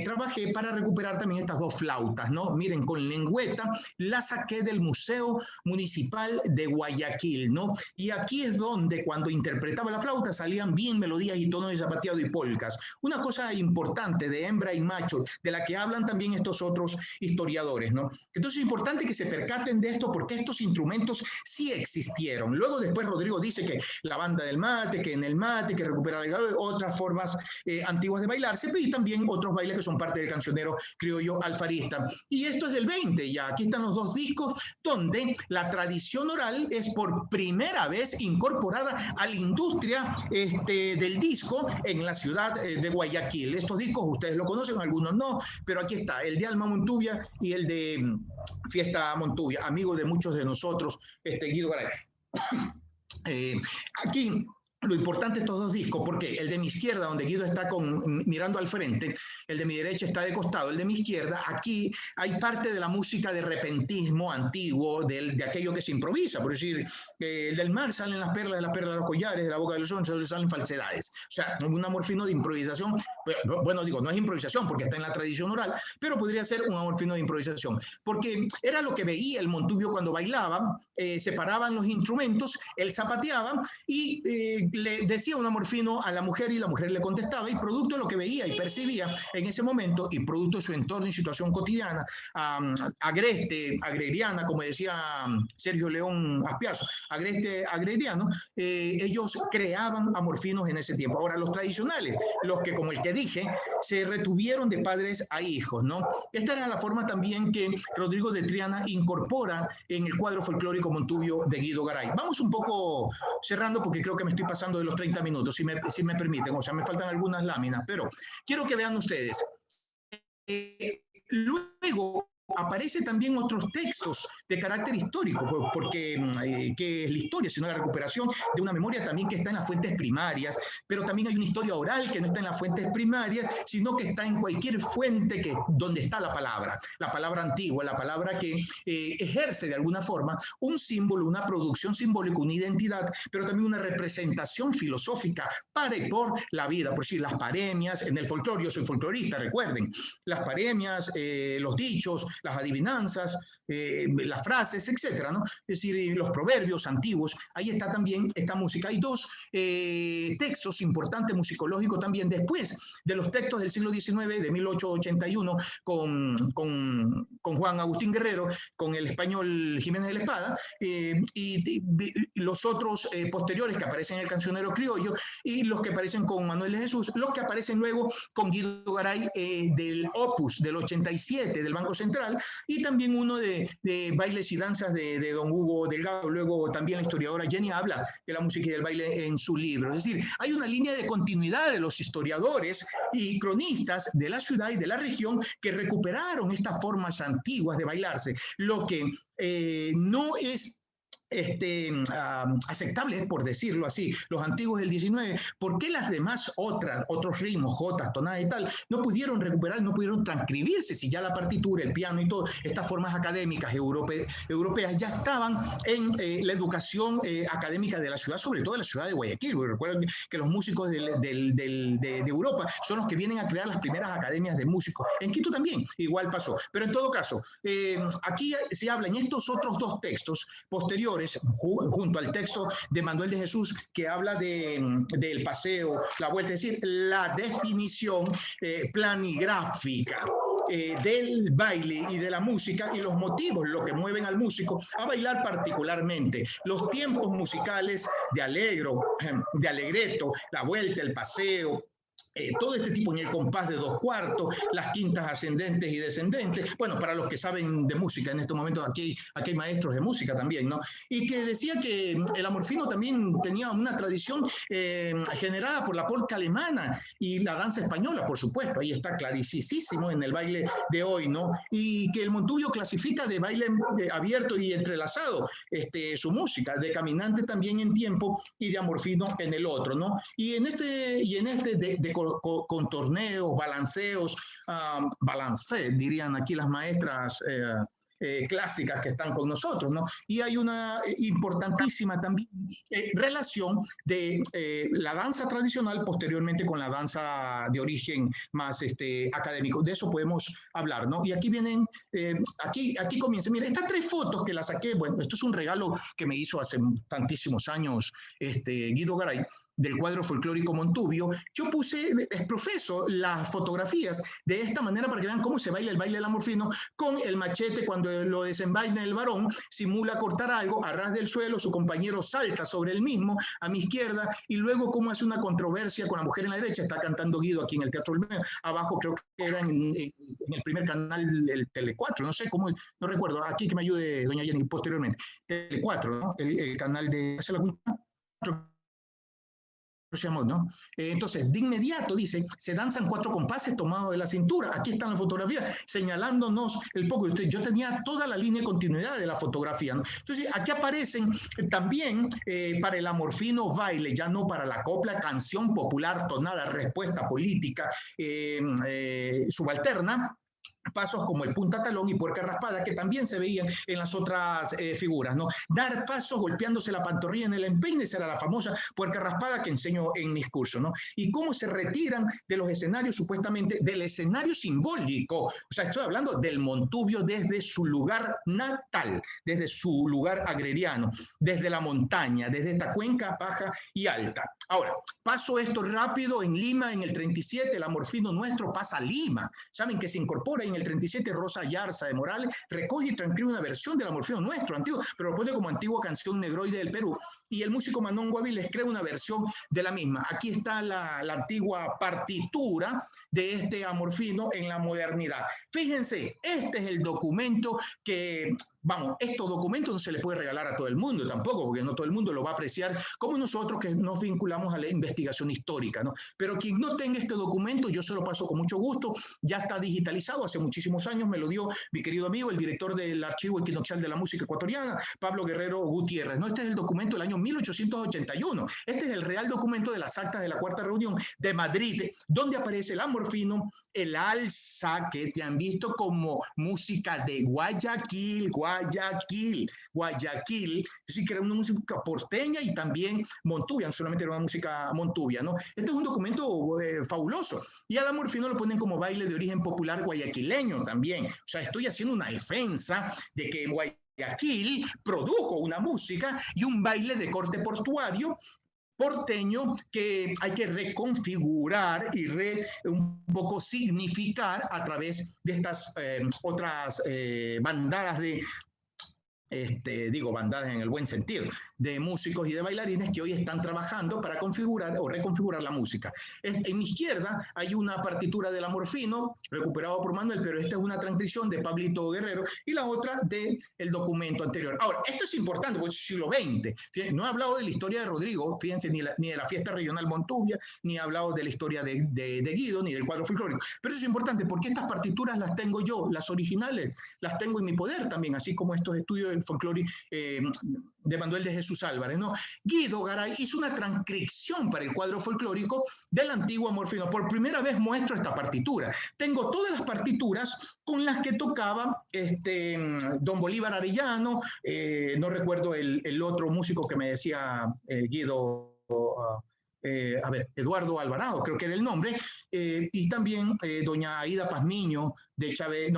trabajé para recuperar también estas dos flautas, ¿no? Miren, con lengüeta, la saqué del Museo Municipal de Guayaquil, ¿no? Y aquí es donde, cuando interpretaba la flauta, salían bien melodías y tonos de zapateado y polcas. Una cosa importante de hembra y macho, de la que hablan también estos otros historiadores, ¿no? Entonces es importante que se percaten de esto, porque estos instrumentos sí existieron. Luego, después, Rodrigo dice que la banda del mate, que en el mate, que recupera otras formas antiguas de bailarse, pero y también otros bailes que son parte del cancionero criollo alfarista. Y esto es del 20 ya. Aquí están los dos discos donde la tradición oral es por primera vez incorporada a la industria del disco en la ciudad de Guayaquil. Estos discos ustedes lo conocen, algunos no, pero aquí está el de Alma Montuvia y el de Fiesta Montuvia, amigo de muchos de nosotros, Guido Garay. Aquí lo importante de estos dos discos, porque el de mi izquierda, donde Guido está mirando al frente, el de mi derecha está de costado, el de mi izquierda, aquí hay parte de la música de repentismo antiguo, de aquello que se improvisa. Por decir, el del mar salen las perlas de los collares, de la boca de los onzos salen falsedades. O sea, un amor fino de improvisación. Bueno, digo, no es improvisación porque está en la tradición oral, pero podría ser un amor fino de improvisación, porque era lo que veía el montuvio cuando bailaba, separaban los instrumentos, él zapateaba y le decía un amor fino a la mujer y la mujer le contestaba, y producto de lo que veía y percibía en ese momento y producto de su entorno y situación cotidiana, agreste, agreriana, como decía Sergio León Aspiazo, agreste, agreriano, ellos creaban amor finos en ese tiempo. Ahora, los tradicionales, los que, como el que dije, se retuvieron de padres a hijos, ¿no? Esta era la forma también que Rodrigo de Triana incorpora en el cuadro folclórico montuvio de Guido Garay. Vamos un poco cerrando porque creo que me estoy pasando de los 30 minutos, si me permiten, o sea, me faltan algunas láminas, pero quiero que vean ustedes. Luego aparecen también otros textos de carácter histórico, porque ¿qué es la historia? Sino la recuperación de una memoria también que está en las fuentes primarias, pero también hay una historia oral que no está en las fuentes primarias, sino que está en cualquier fuente donde está la palabra antigua, la palabra que ejerce de alguna forma un símbolo, una producción simbólica, una identidad, pero también una representación filosófica para y por la vida. Por decir, las paremias, en el folclore, yo soy folclorista, recuerden, las paremias, los dichos, las adivinanzas, las frases, etcétera, ¿no? Es decir, los proverbios antiguos, ahí está también esta música. Hay dos textos importantes musicológicos también después de los textos del siglo XIX, de 1881, con Juan Agustín Guerrero, con el español Jiménez de la Espada, y los otros posteriores que aparecen en el cancionero criollo, y los que aparecen con Manuel de Jesús, los que aparecen luego con Guido Garay del Opus del 87 del Banco Central, y también uno de bailes y danzas de don Hugo Delgado. Luego también la historiadora Jenny habla de la música y del baile en su libro. Es decir, hay una línea de continuidad de los historiadores y cronistas de la ciudad y de la región que recuperaron estas formas antiguas de bailarse. Lo que no es aceptable, por decirlo así, los antiguos del 19, ¿por qué las demás otros ritmos, jotas, tonadas y tal, no pudieron recuperar, no pudieron transcribirse, si ya la partitura, el piano y todas estas formas académicas europeas ya estaban en la educación académica de la ciudad, sobre todo de la ciudad de Guayaquil? Recuerden que los músicos de Europa son los que vienen a crear las primeras academias de músicos. En Quito también igual pasó, pero en todo caso, aquí se habla en estos otros dos textos posteriores, junto al texto de Manuel de Jesús, que habla del paseo, la vuelta, es decir, la definición planigráfica del baile y de la música y los motivos, lo que mueven al músico a bailar particularmente, los tiempos musicales de allegro, de allegretto, la vuelta, el paseo, todo este tipo en el compás de 2/4, las quintas ascendentes y descendentes, bueno, para los que saben de música, en este momento aquí hay maestros de música también, ¿no? Y que decía que el amor fino también tenía una tradición generada por la polca alemana y la danza española, por supuesto, ahí está clarísimo en el baile de hoy, ¿no? Y que el Montubio clasifica de baile abierto y entrelazado su música, de caminante también en tiempo y de amor fino en el otro, ¿no? Y en este con torneos, balanceos, balancé, dirían aquí las maestras clásicas que están con nosotros, ¿no? Y hay una importantísima también relación de la danza tradicional posteriormente con la danza de origen más académico. De eso podemos hablar, ¿no? Y aquí vienen, aquí comienza. Mira, estas 3 fotos que las saqué, bueno, esto es un regalo que me hizo hace tantísimos años Guido Garay, del cuadro folclórico Montubio. Yo puse, profeso las fotografías de esta manera para que vean cómo se baila el baile del amor fino con el machete. Cuando lo desenvaina el varón, simula cortar algo a ras del suelo, su compañero salta sobre el mismo a mi izquierda, y luego cómo hace una controversia con la mujer en la derecha. Está cantando Guido aquí en el Teatro Olmedo, abajo creo que era en el primer canal, el Tele 4, no sé cómo, no recuerdo, aquí que me ayude doña Jenny posteriormente, Tele 4, ¿no? El canal de ¿no? Entonces, de inmediato, dice, se danzan 4 compases tomados de la cintura. Aquí están las fotografías, señalándonos el poco. Yo tenía toda la línea de continuidad de la fotografía, ¿no? Entonces, aquí aparecen también para el amor fino baile, ya no para la copla, canción popular, tonada, respuesta política, subalterna, pasos como el punta talón y puerca raspada, que también se veían en las otras figuras, ¿no? Dar pasos golpeándose la pantorrilla en el empeine, esa era la famosa puerca raspada que enseño en mis cursos, ¿no? Y cómo se retiran de los escenarios, supuestamente, del escenario simbólico. O sea, estoy hablando del Montubio desde su lugar natal, desde su lugar agreriano, desde la montaña, desde esta cuenca baja y alta. Ahora, paso esto rápido en Lima, en el 37, el amor fino nuestro pasa a Lima. Saben que se incorpora en el 37 Rosa Yarza de Morales, recoge y transcribe una versión del amor fino nuestro, antiguo, pero lo pone como antigua canción negroide del Perú. Y el músico Manon Guaviles crea una versión de la misma. Aquí está la antigua partitura de este amor fino en la modernidad. Fíjense, este es el documento que, vamos, estos documentos no se les puede regalar a todo el mundo tampoco, porque no todo el mundo lo va a apreciar como nosotros que nos vinculamos a la investigación histórica, ¿no? Pero quien no tenga este documento, yo se lo paso con mucho gusto, ya está digitalizado, hace muchísimos años me lo dio mi querido amigo, el director del Archivo Equinoccial de la Música Ecuatoriana, Pablo Guerrero Gutiérrez, ¿no? Este es el documento del año 1881, este es el real documento de las actas de la Cuarta Reunión de Madrid, donde aparece el amor fino, el alza, que te han visto como música de Guayaquil, sí que era una música porteña y también montubia, no solamente era una música montubia, ¿no? Este es un documento fabuloso. Y al amor fino lo ponen como baile de origen popular guayaquileño también. O sea, estoy haciendo una defensa de que Guayaquil produjo una música y un baile de corte portuario porteño que hay que reconfigurar y un poco significar a través de estas otras bandadas de bandadas en el buen sentido, de músicos y de bailarines que hoy están trabajando para configurar o reconfigurar la música. En mi izquierda hay una partitura del amor fino, recuperado por Manuel, pero esta es una transcripción de Pablito Guerrero y la otra del documento anterior. Ahora, esto es importante porque es siglo XX. Fíjense, no he hablado de la historia de Rodrigo, fíjense, ni de la fiesta regional Montubia, ni he hablado de la historia de Guido, ni del cuadro folclórico. Pero eso es importante porque estas partituras las tengo yo, las originales, las tengo en mi poder también, así como estos estudios del folclore de Manuel de Jesús Álvarez, ¿no? Guido Garay hizo una transcripción para el cuadro folclórico del antiguo amor fino. Por primera vez muestro esta partitura. Tengo todas las partituras con las que tocaba don Bolívar Arellano, no recuerdo el otro músico que me decía Guido, Eduardo Alvarado, creo que era el nombre, y también doña Aida Pazmiño de Chávez,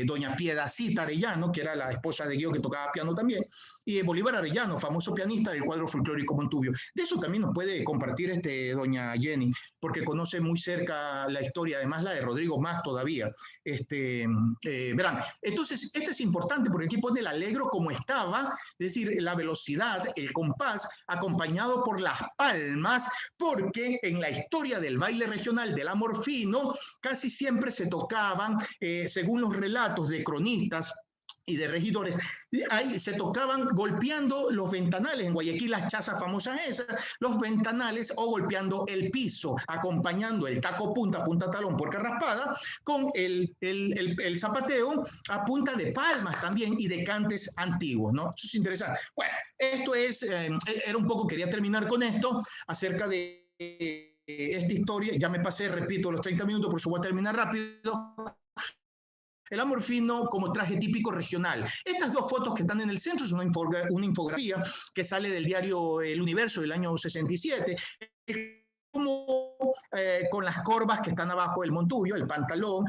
doña Piedacita Arellano, que era la esposa de Guido que tocaba piano también, y Bolívar Arellano, famoso pianista del cuadro folclórico Montubio. De eso también nos puede compartir doña Jenny, porque conoce muy cerca la historia, además la de Rodrigo más todavía. Verán, entonces, este es importante porque aquí pone el alegro como estaba, es decir, la velocidad, el compás, acompañado por las palmas porque en la historia del baile regional del amor fino casi siempre se tocaban, según los relatos de cronistas y de regidores, ahí se tocaban golpeando los ventanales, en Guayaquil las chazas famosas esas, los ventanales, o golpeando el piso, acompañando el taco punta, punta talón, puerca raspada, con el zapateo a punta de palmas también y de cantes antiguos, ¿no? Eso es interesante. Bueno, esto es, era un poco, quería terminar con esto, acerca de esta historia, ya me pasé, repito, los 30 minutos, por eso voy a terminar rápido. El amor fino como traje típico regional. Estas dos fotos que están en el centro es una infografía que sale del diario El Universo del año 67, como con las corvas que están abajo, el montubio, el pantalón,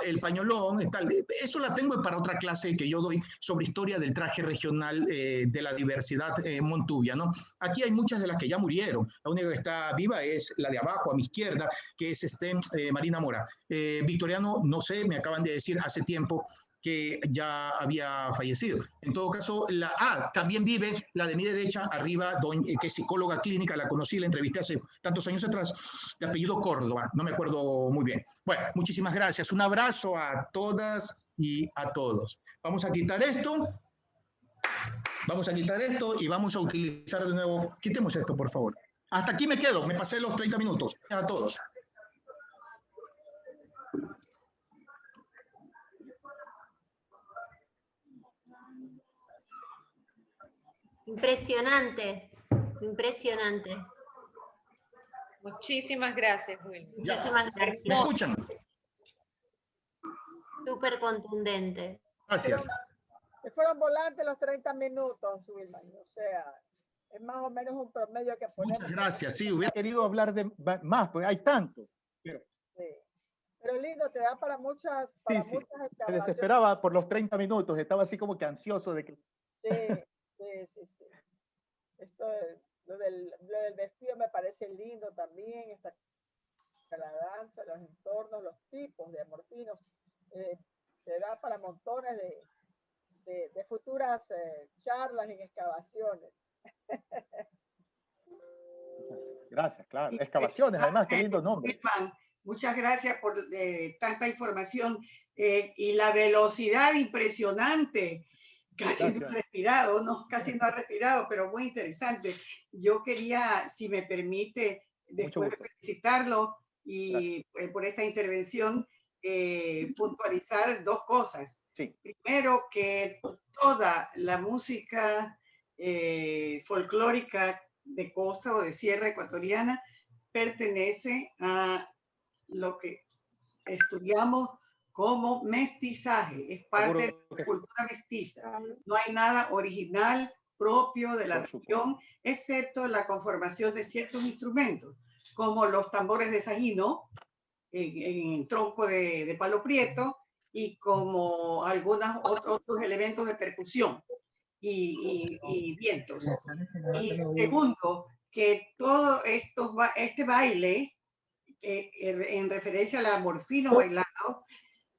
el pañolón, tal. Eso la tengo para otra clase que yo doy sobre historia del traje regional de la diversidad montubia, ¿no? Aquí hay muchas de las que ya murieron. La única que está viva es la de abajo, a mi izquierda, que es Marina Mora. Victoriano, no sé, me acaban de decir hace tiempo que ya había fallecido. En todo caso, también vive la de mi derecha, arriba, que es psicóloga clínica, la conocí, la entrevisté hace tantos años atrás, de apellido Córdoba, no me acuerdo muy bien. Bueno, muchísimas gracias. Un abrazo a todas y a todos. Vamos a quitar esto. Vamos a quitar esto y vamos a utilizar de nuevo. Quitemos esto, por favor. Hasta aquí me quedo, me pasé los 30 minutos. A todos. Impresionante, impresionante. Muchísimas gracias, Wilma. Muchísimas gracias. ¿Me escuchan? Súper contundente. Gracias. Fueron volantes los 30 minutos, Wilma. O sea, es más o menos un promedio que ponemos. Muchas gracias. Sí, hubiera querido hablar de más, porque hay tanto. Pero... Sí. Pero lindo, te da para muchas. Sí. Me desesperaba por los 30 minutos. Estaba así como que ansioso de que. Sí. Esto, lo del vestido me parece lindo también, la danza, los entornos, los tipos de amorfinos, te da para montones de futuras charlas en excavaciones. Gracias, claro. Excavaciones, además, qué lindo nombre. Muchas gracias por tanta información y la velocidad impresionante. Casi no ha respirado, casi no ha respirado, pero muy interesante. Yo quería, si me permite, después de felicitarlo y por esta intervención, puntualizar dos cosas. Sí. Primero, que toda la música folclórica de costa o de sierra ecuatoriana pertenece a lo que estudiamos como mestizaje, es parte de la cultura mestiza. No hay nada original propio de la región, excepto la conformación de ciertos instrumentos, como los tambores de sajino, en tronco de palo prieto, y como algunos otros elementos de percusión y vientos. Y segundo, que todo este baile, en referencia al amorfino bailado,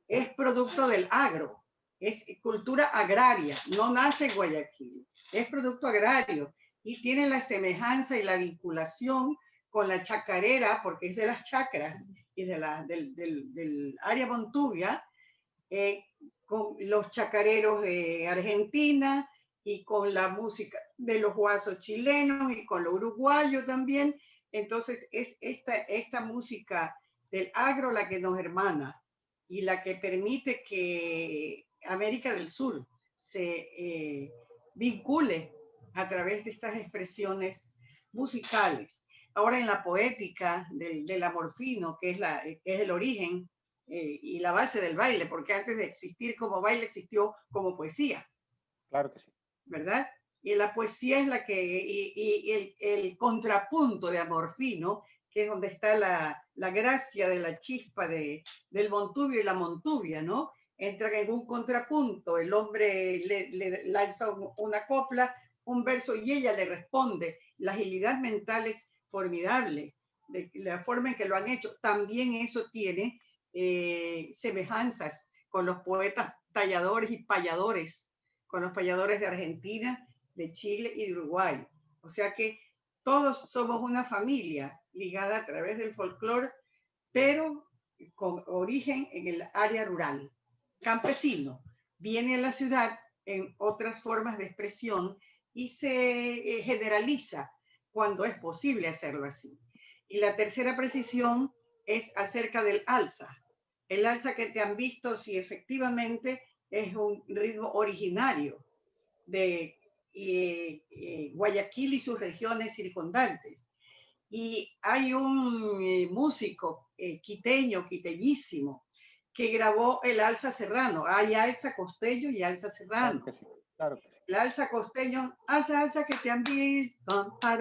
es producto del agro, es cultura agraria, no nace en Guayaquil, es producto agrario y tiene la semejanza y la vinculación con la chacarera, porque es de las chacras y del área montubia, con los chacareros de Argentina y con la música de los guasos chilenos y con lo uruguayo también. Entonces es esta música del agro la que nos hermana y la que permite que América del Sur se vincule a través de estas expresiones musicales. Ahora en la poética del amorfino, que es el origen y la base del baile, porque antes de existir como baile existió como poesía. Claro que sí. ¿Verdad? Y la poesía es la que, y el contrapunto de amorfino, que es donde está la gracia de la chispa del montubio y la montubia, ¿no? Entra en un contrapunto, el hombre le lanza una copla, un verso, y ella le responde. La agilidad mental es formidable, de la forma en que lo han hecho. También eso tiene semejanzas con los poetas talladores y payadores, con los payadores de Argentina, de Chile y de Uruguay. O sea que todos somos una familia ligada a través del folclore, pero con origen en el área rural. Campesino viene a la ciudad en otras formas de expresión y se generaliza cuando es posible hacerlo así. Y la tercera precisión es acerca del alza. El alza que te han visto, si efectivamente es un ritmo originario de Guayaquil y sus regiones circundantes. Y hay un músico quiteñísimo, que grabó el alza serrano. Hay alza costeño y alza serrano. Claro que sí, claro que sí. El alza costeño, alza que te han visto, a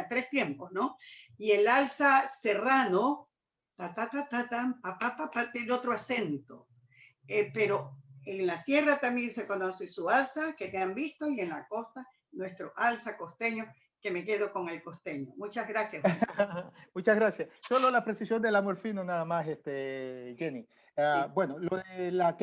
tres tiempos, ¿no? Y el alza serrano, tiene otro acento. Pero en la sierra también se conoce su alza, que te han visto, y en la costa, nuestro alza costeño, que me quedo con el costeño. Muchas gracias. Muchas gracias. Solo la precisión del amor fino nada más, Jenny. Bueno, lo de la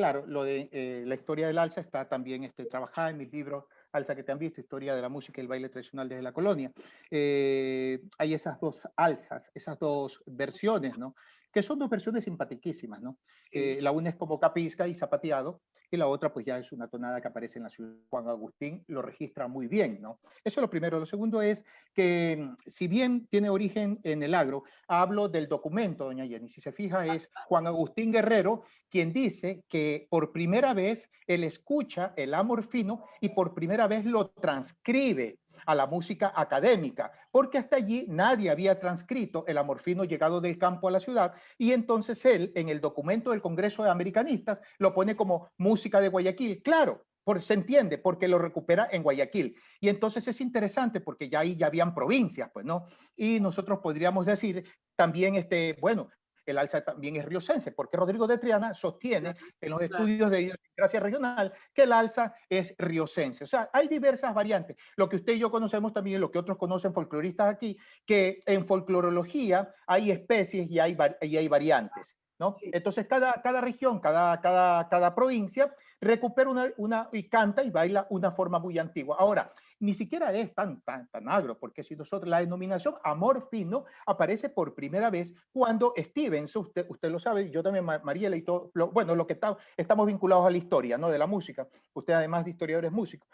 historia del alza está también trabajada en mis libros Alza que te han visto, historia de la música y el baile tradicional desde la colonia. Hay esas dos alzas, esas dos versiones, ¿no? Que son dos versiones simpaticísimas, ¿no? La una es como capisca y zapateado, y la otra pues ya es una tonada que aparece en la ciudad. Juan Agustín lo registra muy bien, ¿no? Eso es lo primero. Lo segundo es que, si bien tiene origen en el agro, hablo del documento, doña Jenny. Si se fija, es Juan Agustín Guerrero quien dice que por primera vez él escucha el amor fino y por primera vez lo transcribe a la música académica, porque hasta allí nadie había transcrito el amor fino llegado del campo a la ciudad, y entonces él, en el documento del Congreso de Americanistas, lo pone como música de Guayaquil. Claro, se entiende, porque lo recupera en Guayaquil. Y entonces es interesante, porque ya ahí ya habían provincias, pues, ¿no? Y nosotros podríamos decir también, bueno, el alza también es riocense, porque Rodrigo de Triana sostiene en los estudios de idiosincrasia regional que el alza es riocense. O sea, hay diversas variantes. Lo que usted y yo conocemos también, lo que otros conocen folcloristas aquí, que en folclorología hay especies y hay variantes, ¿no? Sí. Entonces, cada región, cada provincia recupera y canta y baila una forma muy antigua. Ahora, ni siquiera es tan agro, porque si nosotros, la denominación amor fino aparece por primera vez cuando Stevenson, usted lo sabe, yo también, Mariela y todo, lo que estamos vinculados a la historia, ¿no? De la música. Usted, además de historiador, es músico.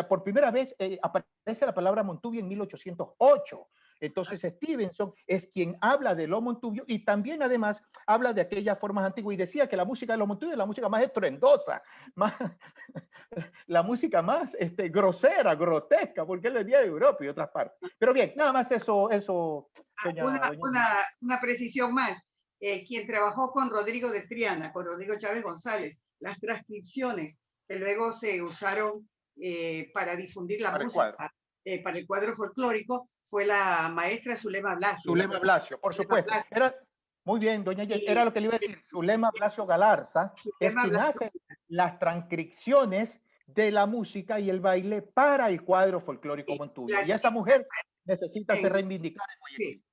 Por primera vez aparece la palabra Montubio en 1808. Entonces Stevenson es quien habla de lo Montubio, y también además habla de aquellas formas antiguas, y decía que la música de lo Montubio es la música más estruendosa, la música más grosera, grotesca, porque él venía de Europa y otras partes. Pero bien, nada más eso una precisión más. Quien trabajó con Rodrigo de Triana, con Rodrigo Chávez González, las transcripciones que luego se usaron para difundir la música para el cuadro folclórico, fue la maestra Zulema Blasio. Zulema Blasio, por supuesto. Muy bien, doña Jenny, era lo que le iba a decir. Zulema Blasio Galarza es quien hace las transcripciones de la música y el baile para el cuadro folclórico Montubio. Y esa mujer necesita ser reivindicada en Guayaquil.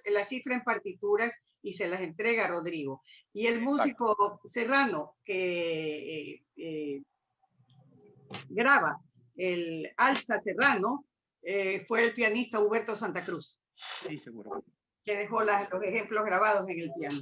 La cifra en partituras y se las entrega a Rodrigo. Y el músico serrano que graba el alza serrano fue el pianista Huberto Santa Cruz. Sí, seguro. Que dejó los ejemplos grabados en el piano.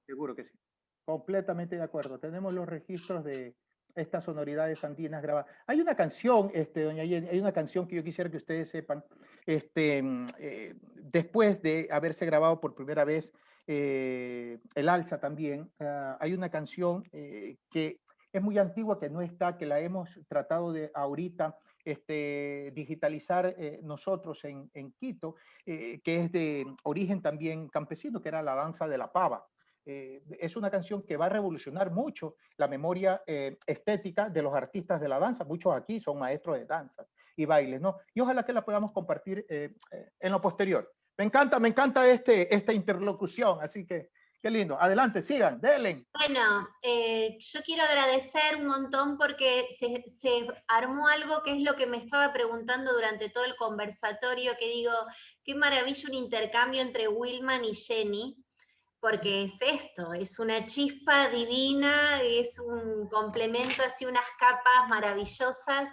Seguro que sí. Completamente de acuerdo. Tenemos los registros de estas sonoridades andinas grabadas. Hay una canción, doña Jenny, hay una canción que yo quisiera que ustedes sepan, después de haberse grabado por primera vez el alza también, hay una canción que es muy antigua, que no está, que la hemos tratado de ahorita digitalizar nosotros en Quito, que es de origen también campesino, que era la danza de la pava. Es una canción que va a revolucionar mucho la memoria estética de los artistas de la danza. Muchos aquí son maestros de danza y bailes, ¿no? Y ojalá que la podamos compartir en lo posterior. Me encanta esta interlocución, así que qué lindo. Adelante, sigan, denle. Bueno, yo quiero agradecer un montón porque se armó algo que es lo que me estaba preguntando durante todo el conversatorio, que digo, qué maravilla un intercambio entre Wilman y Jenny, porque es esto, es una chispa divina, es un complemento, así unas capas maravillosas.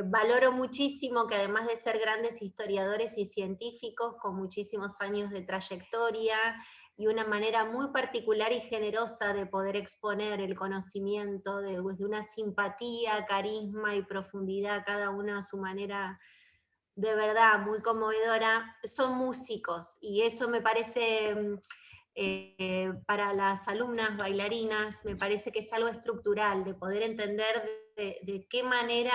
Valoro muchísimo que además de ser grandes historiadores y científicos con muchísimos años de trayectoria y una manera muy particular y generosa de poder exponer el conocimiento desde una simpatía, carisma y profundidad, cada uno a su manera de verdad muy conmovedora, son músicos, y eso me parece, para las alumnas bailarinas, me parece que es algo estructural, de poder entender de qué manera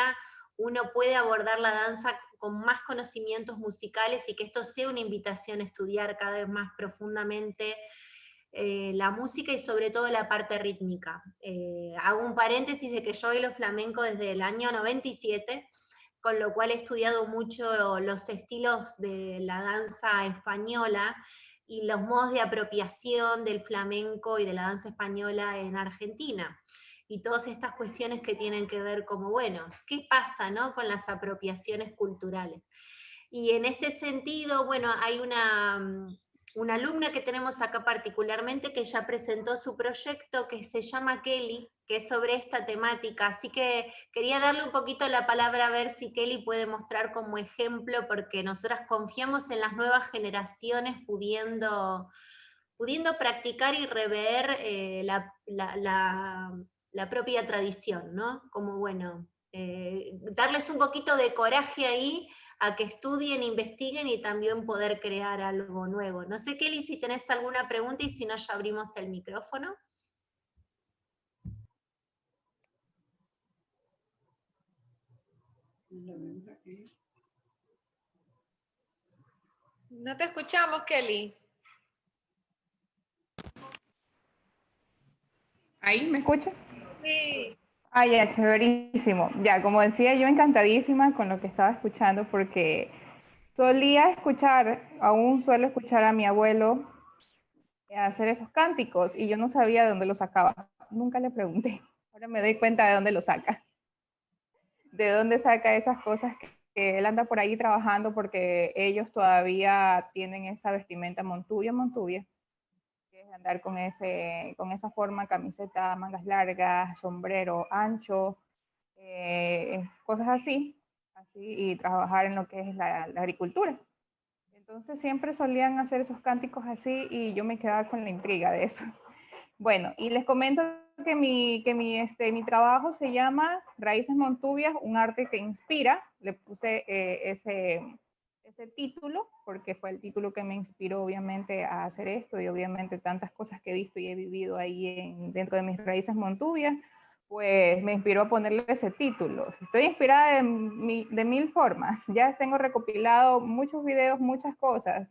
uno puede abordar la danza con más conocimientos musicales y que esto sea una invitación a estudiar cada vez más profundamente la música y sobre todo la parte rítmica. Hago un paréntesis de que yo bailo flamenco desde el año 97, con lo cual he estudiado mucho los estilos de la danza española y los modos de apropiación del flamenco y de la danza española en Argentina. Y todas estas cuestiones que tienen que ver como, bueno, ¿qué pasa, no, con las apropiaciones culturales? Y en este sentido, bueno, hay una alumna que tenemos acá particularmente que ya presentó su proyecto que se llama Kelly, que es sobre esta temática, así que quería darle un poquito la palabra a ver si Kelly puede mostrar como ejemplo, porque nosotras confiamos en las nuevas generaciones pudiendo practicar y rever la propia tradición, ¿no? Como bueno, darles un poquito de coraje ahí a que estudien, investiguen y también poder crear algo nuevo. No sé, Kelly, si tenés alguna pregunta y si no, ya abrimos el micrófono. No te escuchamos, Kelly. ¿Ahí me escucha? Sí. Ah, ya, chéverísimo. Ya, como decía, yo encantadísima con lo que estaba escuchando porque solía escuchar, aún suelo escuchar a mi abuelo hacer esos cánticos y yo no sabía de dónde los sacaba. Nunca le pregunté. Ahora me doy cuenta de dónde los saca. De dónde saca esas cosas que él anda por ahí trabajando porque ellos todavía tienen esa vestimenta montuvia, que es andar con esa forma, camiseta, mangas largas, sombrero ancho, cosas así, y trabajar en lo que es la agricultura. Entonces siempre solían hacer esos cánticos así y yo me quedaba con la intriga de eso. Bueno, y les comento que mi trabajo se llama Raíces Montuvias, un arte que inspira. Le puse ese título porque fue el título que me inspiró obviamente a hacer esto y obviamente tantas cosas que he visto y he vivido ahí dentro de mis Raíces Montuvias, pues me inspiró a ponerle ese título. Estoy inspirada de mil formas. Ya tengo recopilado muchos videos, muchas cosas.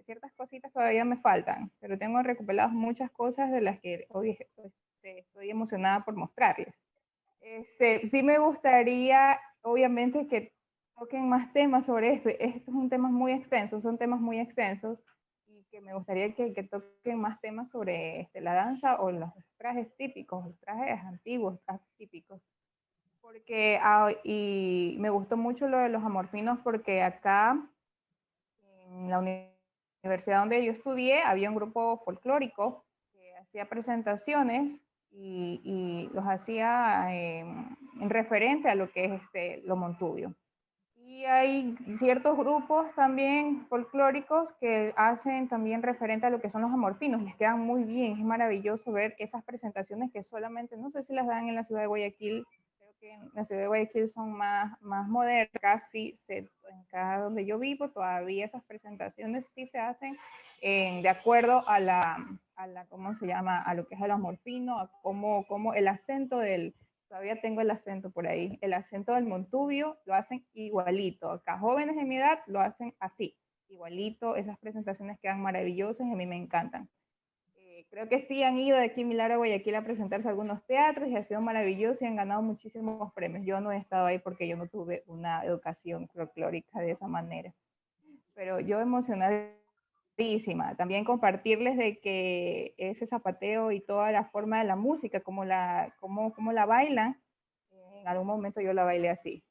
Ciertas cositas todavía me faltan, pero tengo recopilado muchas cosas de las que hoy estoy emocionada por mostrarles. Sí me gustaría, obviamente, que toquen más temas sobre esto. Esto es un tema muy extenso, son temas muy extensos, y que me gustaría que toquen más temas sobre la danza o los trajes típicos, los trajes antiguos, trajes típicos. Porque, y me gustó mucho lo de los amorfinos porque acá, en la universidad donde yo estudié, había un grupo folclórico que hacía presentaciones y los hacía en referente a lo que es lo montuvio. Y hay ciertos grupos también folclóricos que hacen también referente a lo que son los amorfinos. Les quedan muy bien, es maravilloso ver esas presentaciones que solamente, no sé si las dan en la ciudad de Guayaquil, creo que en la ciudad de Guayaquil son más modernas, casi en cada donde yo vivo todavía esas presentaciones sí se hacen de acuerdo a la, ¿cómo se llama? A lo que es el amorfino, a cómo el acento todavía tengo el acento por ahí, el acento del montuvio lo hacen igualito. Acá jóvenes de mi edad lo hacen así, igualito. Esas presentaciones quedan maravillosas y a mí me encantan. Creo que sí han ido de aquí Milagro a Guayaquil a presentarse a algunos teatros y ha sido maravilloso y han ganado muchísimos premios. Yo no he estado ahí porque yo no tuve una educación folclórica de esa manera. Pero yo emocionadísima. También compartirles de que ese zapateo y toda la forma de la música, cómo la bailan, en algún momento yo la bailé así.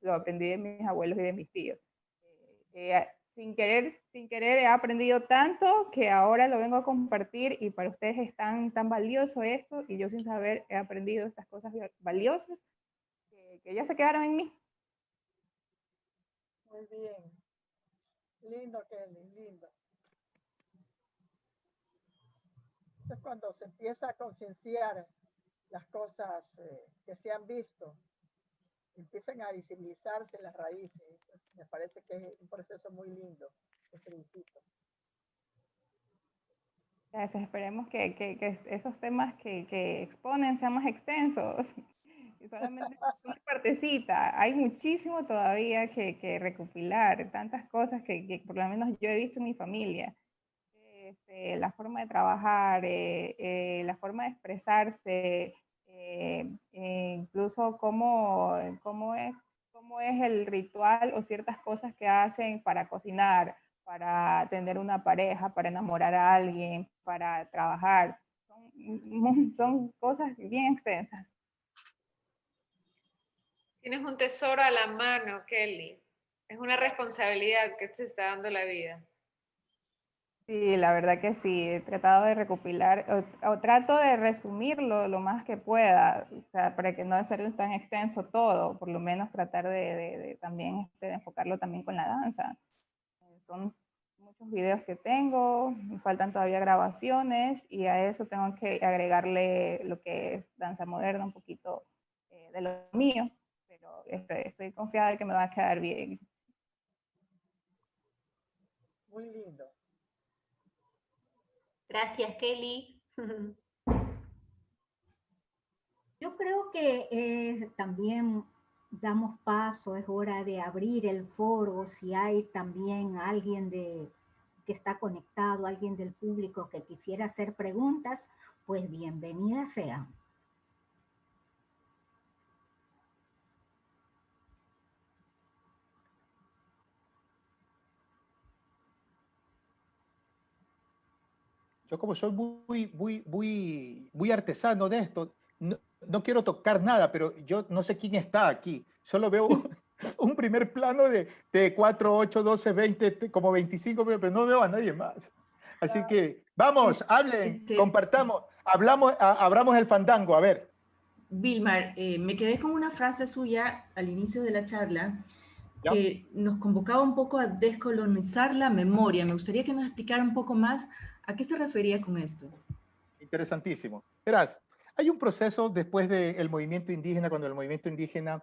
Lo aprendí de mis abuelos y de mis tíos. sin querer he aprendido tanto que ahora lo vengo a compartir y para ustedes es tan valioso esto y yo sin saber he aprendido estas cosas valiosas que ya se quedaron en mí. Muy bien. Lindo, Kelly, lindo. Eso es cuando se empieza a concienciar las cosas que se han visto, empiezan a visibilizarse las raíces. Eso me parece que es un proceso muy lindo. Te felicito. Gracias, esperemos que esos temas que exponen sean más extensos. Y solamente una partecita. Hay muchísimo todavía que recopilar, tantas cosas que por lo menos yo he visto en mi familia. La forma de trabajar, la forma de expresarse, incluso cómo es el ritual o ciertas cosas que hacen para cocinar, para tener una pareja, para enamorar a alguien, para trabajar. Son cosas bien extensas. Tienes un tesoro a la mano, Kelly. Es una responsabilidad que te está dando la vida. Sí, la verdad que sí. He tratado de recopilar, o trato de resumirlo lo más que pueda, o sea, para que no sea tan extenso todo, por lo menos tratar de también de enfocarlo también con la danza. Son muchos videos que tengo, me faltan todavía grabaciones y a eso tengo que agregarle lo que es danza moderna, un poquito de lo mío. Estoy confiada de que me va a quedar bien. Muy lindo. Gracias, Kelly. Yo creo que también damos paso, es hora de abrir el foro, si hay también alguien que está conectado, alguien del público que quisiera hacer preguntas, pues bienvenidas sean. Yo como soy muy artesano de esto, no quiero tocar nada, pero yo no sé quién está aquí. Solo veo un primer plano de 4, 8, 12, 20, como 25, pero no veo a nadie más. Así que vamos, hablen, compartamos, abramos el fandango, a ver. Vilmar, me quedé con una frase suya al inicio de la charla que nos convocaba un poco a descolonizar la memoria. Me gustaría que nos explicara un poco más a qué se refería con esto. Interesantísimo. Verás, hay un proceso después del movimiento indígena, cuando el movimiento indígena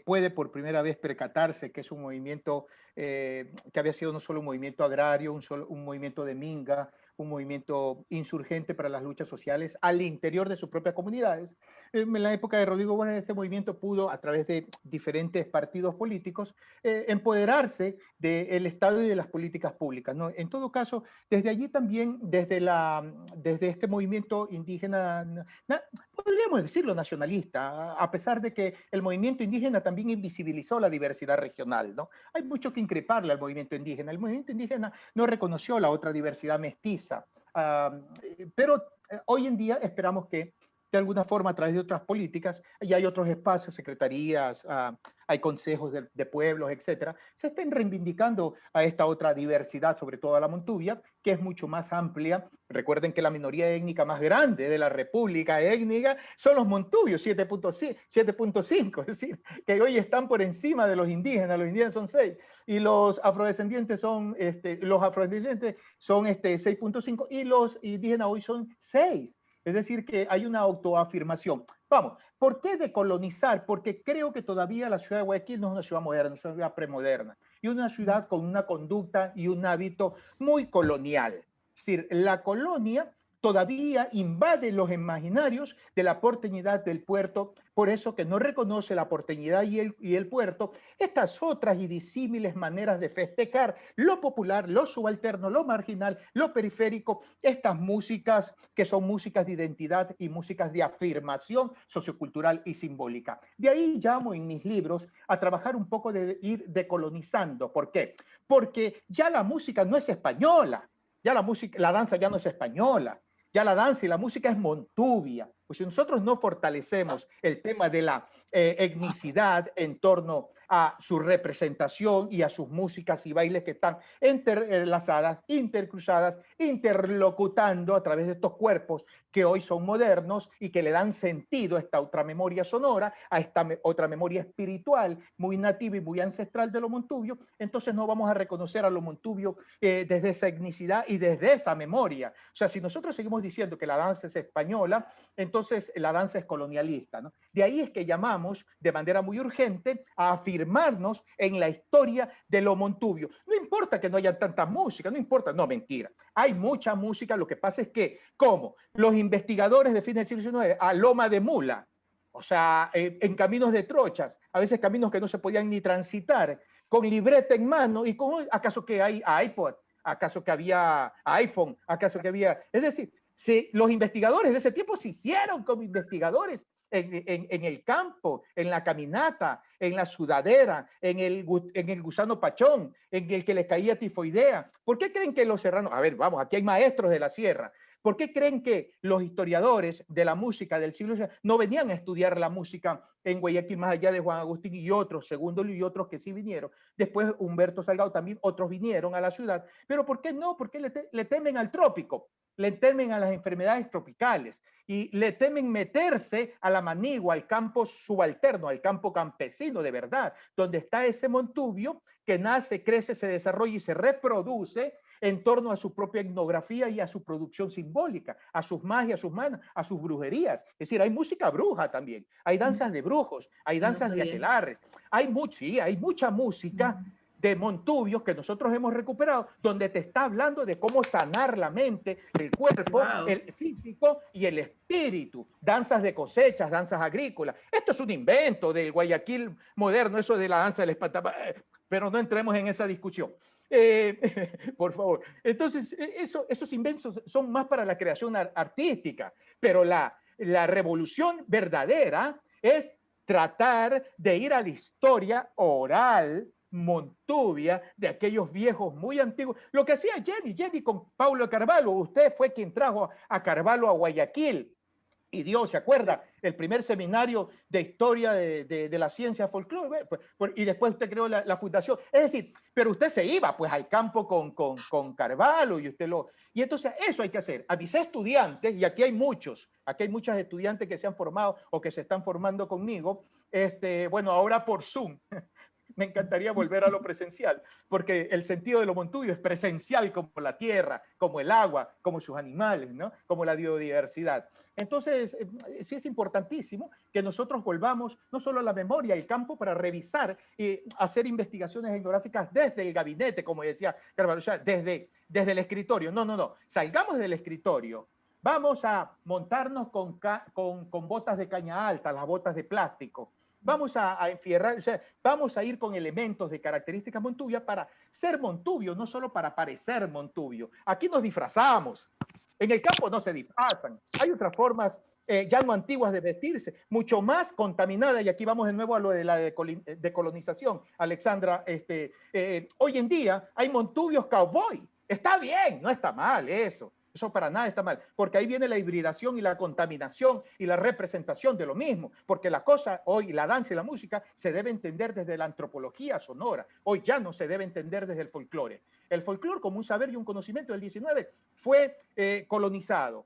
puede por primera vez percatarse que es un movimiento que había sido no solo un movimiento agrario, un movimiento de minga, un movimiento insurgente para las luchas sociales al interior de sus propias comunidades. En la época de Rodrigo Bueno, este movimiento pudo, a través de diferentes partidos políticos, empoderarse del Estado y de las políticas públicas, ¿no? En todo caso, desde allí también, desde este movimiento indígena, podríamos decirlo nacionalista, a pesar de que el movimiento indígena también invisibilizó la diversidad regional, ¿no? Hay mucho que increparle al movimiento indígena. El movimiento indígena no reconoció la otra diversidad mestiza, pero hoy en día esperamos que de alguna forma a través de otras políticas, y hay otros espacios, secretarías, hay consejos de pueblos, etcétera, se estén reivindicando a esta otra diversidad, sobre todo a la montuvia, que es mucho más amplia. Recuerden que la minoría étnica más grande de la República Étnica son los montubios, 7.5, es decir, que hoy están por encima de los indígenas son 6, y los afrodescendientes son 6.5, y los indígenas hoy son 6. Es decir, que hay una autoafirmación. Vamos, ¿por qué decolonizar? Porque creo que todavía la ciudad de Guayaquil no es una ciudad moderna, es una ciudad premoderna. Y una ciudad con una conducta y un hábito muy colonial. Es decir, la colonia todavía invade los imaginarios de la porteñidad del puerto, por eso que no reconoce la porteñidad y el puerto, estas otras y disímiles maneras de festejar lo popular, lo subalterno, lo marginal, lo periférico, estas músicas que son músicas de identidad y músicas de afirmación sociocultural y simbólica. De ahí llamo en mis libros a trabajar un poco de ir decolonizando. ¿Por qué? Porque ya la música no es española, ya la danza ya no es española, ya la danza y la música es montuvia. Pues si nosotros no fortalecemos el tema de la etnicidad en torno a su representación y a sus músicas y bailes que están entrelazadas, intercruzadas, interlocutando a través de estos cuerpos que hoy son modernos y que le dan sentido a esta otra memoria sonora, a esta otra memoria espiritual muy nativa y muy ancestral de lo montubio, entonces no vamos a reconocer a lo montubio desde esa etnicidad y desde esa memoria. O sea, si nosotros seguimos diciendo que la danza es española, entonces la danza es colonialista, ¿no? De ahí es que llamamos de manera muy urgente a afirmarnos en la historia de lo montubio. No importa que no haya tanta música, no importa, no, mentira. Hay mucha música, lo que pasa es que, ¿cómo? Los investigadores de fines del siglo XIX, a loma de mula, o sea, en caminos de trochas, a veces caminos que no se podían ni transitar, con libreta en mano, y con, ¿acaso que hay iPod? ¿Acaso que había iPhone? ¿Acaso que había...? Es decir, si los investigadores de ese tiempo se hicieron como investigadores en el campo, en la caminata, en la sudadera, en el gusano pachón, en el que les caía tifoidea. ¿Por qué creen que los serranos... A ver, vamos, aquí hay maestros de la sierra. ¿Por qué creen que los historiadores de la música del siglo XIX no venían a estudiar la música en Guayaquil más allá de Juan Agustín y otros, Segundo y otros que sí vinieron? Después Humberto Salgado también, otros vinieron a la ciudad. ¿Pero por qué no? Porque le temen al trópico, le temen a las enfermedades tropicales y le temen meterse a la manigua, al campo subalterno, al campo campesino de verdad, donde está ese montubio que nace, crece, se desarrolla y se reproduce en torno a su propia etnografía y a su producción simbólica, a sus magias, a sus manos, a sus brujerías. Es decir, hay música bruja también, hay danzas de brujos, hay danzas de aquelarres, hay mucha música de montubios que nosotros hemos recuperado, donde te está hablando de cómo sanar la mente, el cuerpo, el físico y el espíritu. Danzas de cosechas, danzas agrícolas. Esto es un invento del Guayaquil moderno, eso de la danza del espantapájaros, pero no entremos en esa discusión. Por favor. Entonces, esos inventos son más para la creación artística, pero la revolución verdadera es tratar de ir a la historia oral montubia de aquellos viejos muy antiguos. Lo que hacía Jenny con Paulo Carvalho. Usted fue quien trajo a Carvalho a Guayaquil. Y Dios, ¿se acuerda? El primer seminario de historia de la ciencia folclore, y después usted creó la fundación. Es decir, pero usted se iba pues al campo con Carvalho y entonces eso hay que hacer. A mis estudiantes, y aquí hay muchos estudiantes que se han formado o que se están formando conmigo, bueno, ahora por Zoom. Me encantaría volver a lo presencial, porque el sentido de lo montubio es presencial como la tierra, como el agua, como sus animales, ¿no? Como la biodiversidad. Entonces, sí es importantísimo que nosotros volvamos no solo a la memoria, al campo, para revisar y hacer investigaciones etnográficas desde el gabinete, como decía Carvalho, o sea, desde el escritorio. No. Salgamos del escritorio. Vamos a montarnos con botas de caña alta, las botas de plástico. Vamos a enfierrar, o sea, vamos a ir con elementos de características montubias para ser montubio, no solo para parecer montubio. Aquí nos disfrazamos. En el campo no se disfrazan. Hay otras formas ya no antiguas de vestirse, mucho más contaminadas, y aquí vamos de nuevo a lo de la decolonización, Alexandra. Hoy en día hay montubios cowboy. Está bien, no está mal eso. Eso para nada está mal, porque ahí viene la hibridación y la contaminación y la representación de lo mismo, porque la cosa hoy, la danza y la música, se debe entender desde la antropología sonora. Hoy ya no se debe entender desde el folclore. El folclore, como un saber y un conocimiento del 19, fue colonizado.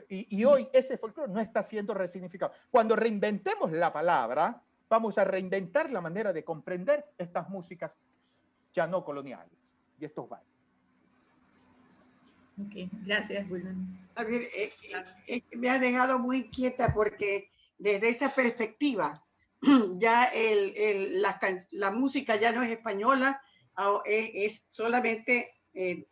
Y hoy ese folclore no está siendo resignificado. Cuando reinventemos la palabra, vamos a reinventar la manera de comprender estas músicas ya no coloniales y estos bailes. Ok, gracias, Wilman. A ver, me ha dejado muy inquieta porque desde esa perspectiva ya la música ya no es española, es solamente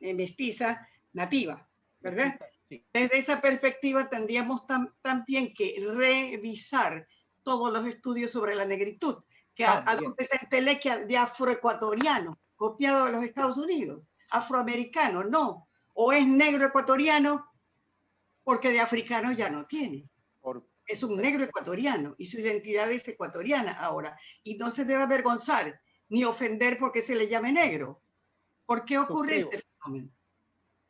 mestiza nativa, ¿verdad? Sí. Desde esa perspectiva tendríamos también que revisar todos los estudios sobre la negritud, que a donde se entelequia de afroecuatoriano, copiado de los Estados Unidos, afroamericano, no. O es negro ecuatoriano, porque de africano ya no tiene. Es un negro ecuatoriano y su identidad es ecuatoriana ahora. Y no se debe avergonzar ni ofender porque se le llame negro. ¿Por qué ocurre este fenómeno?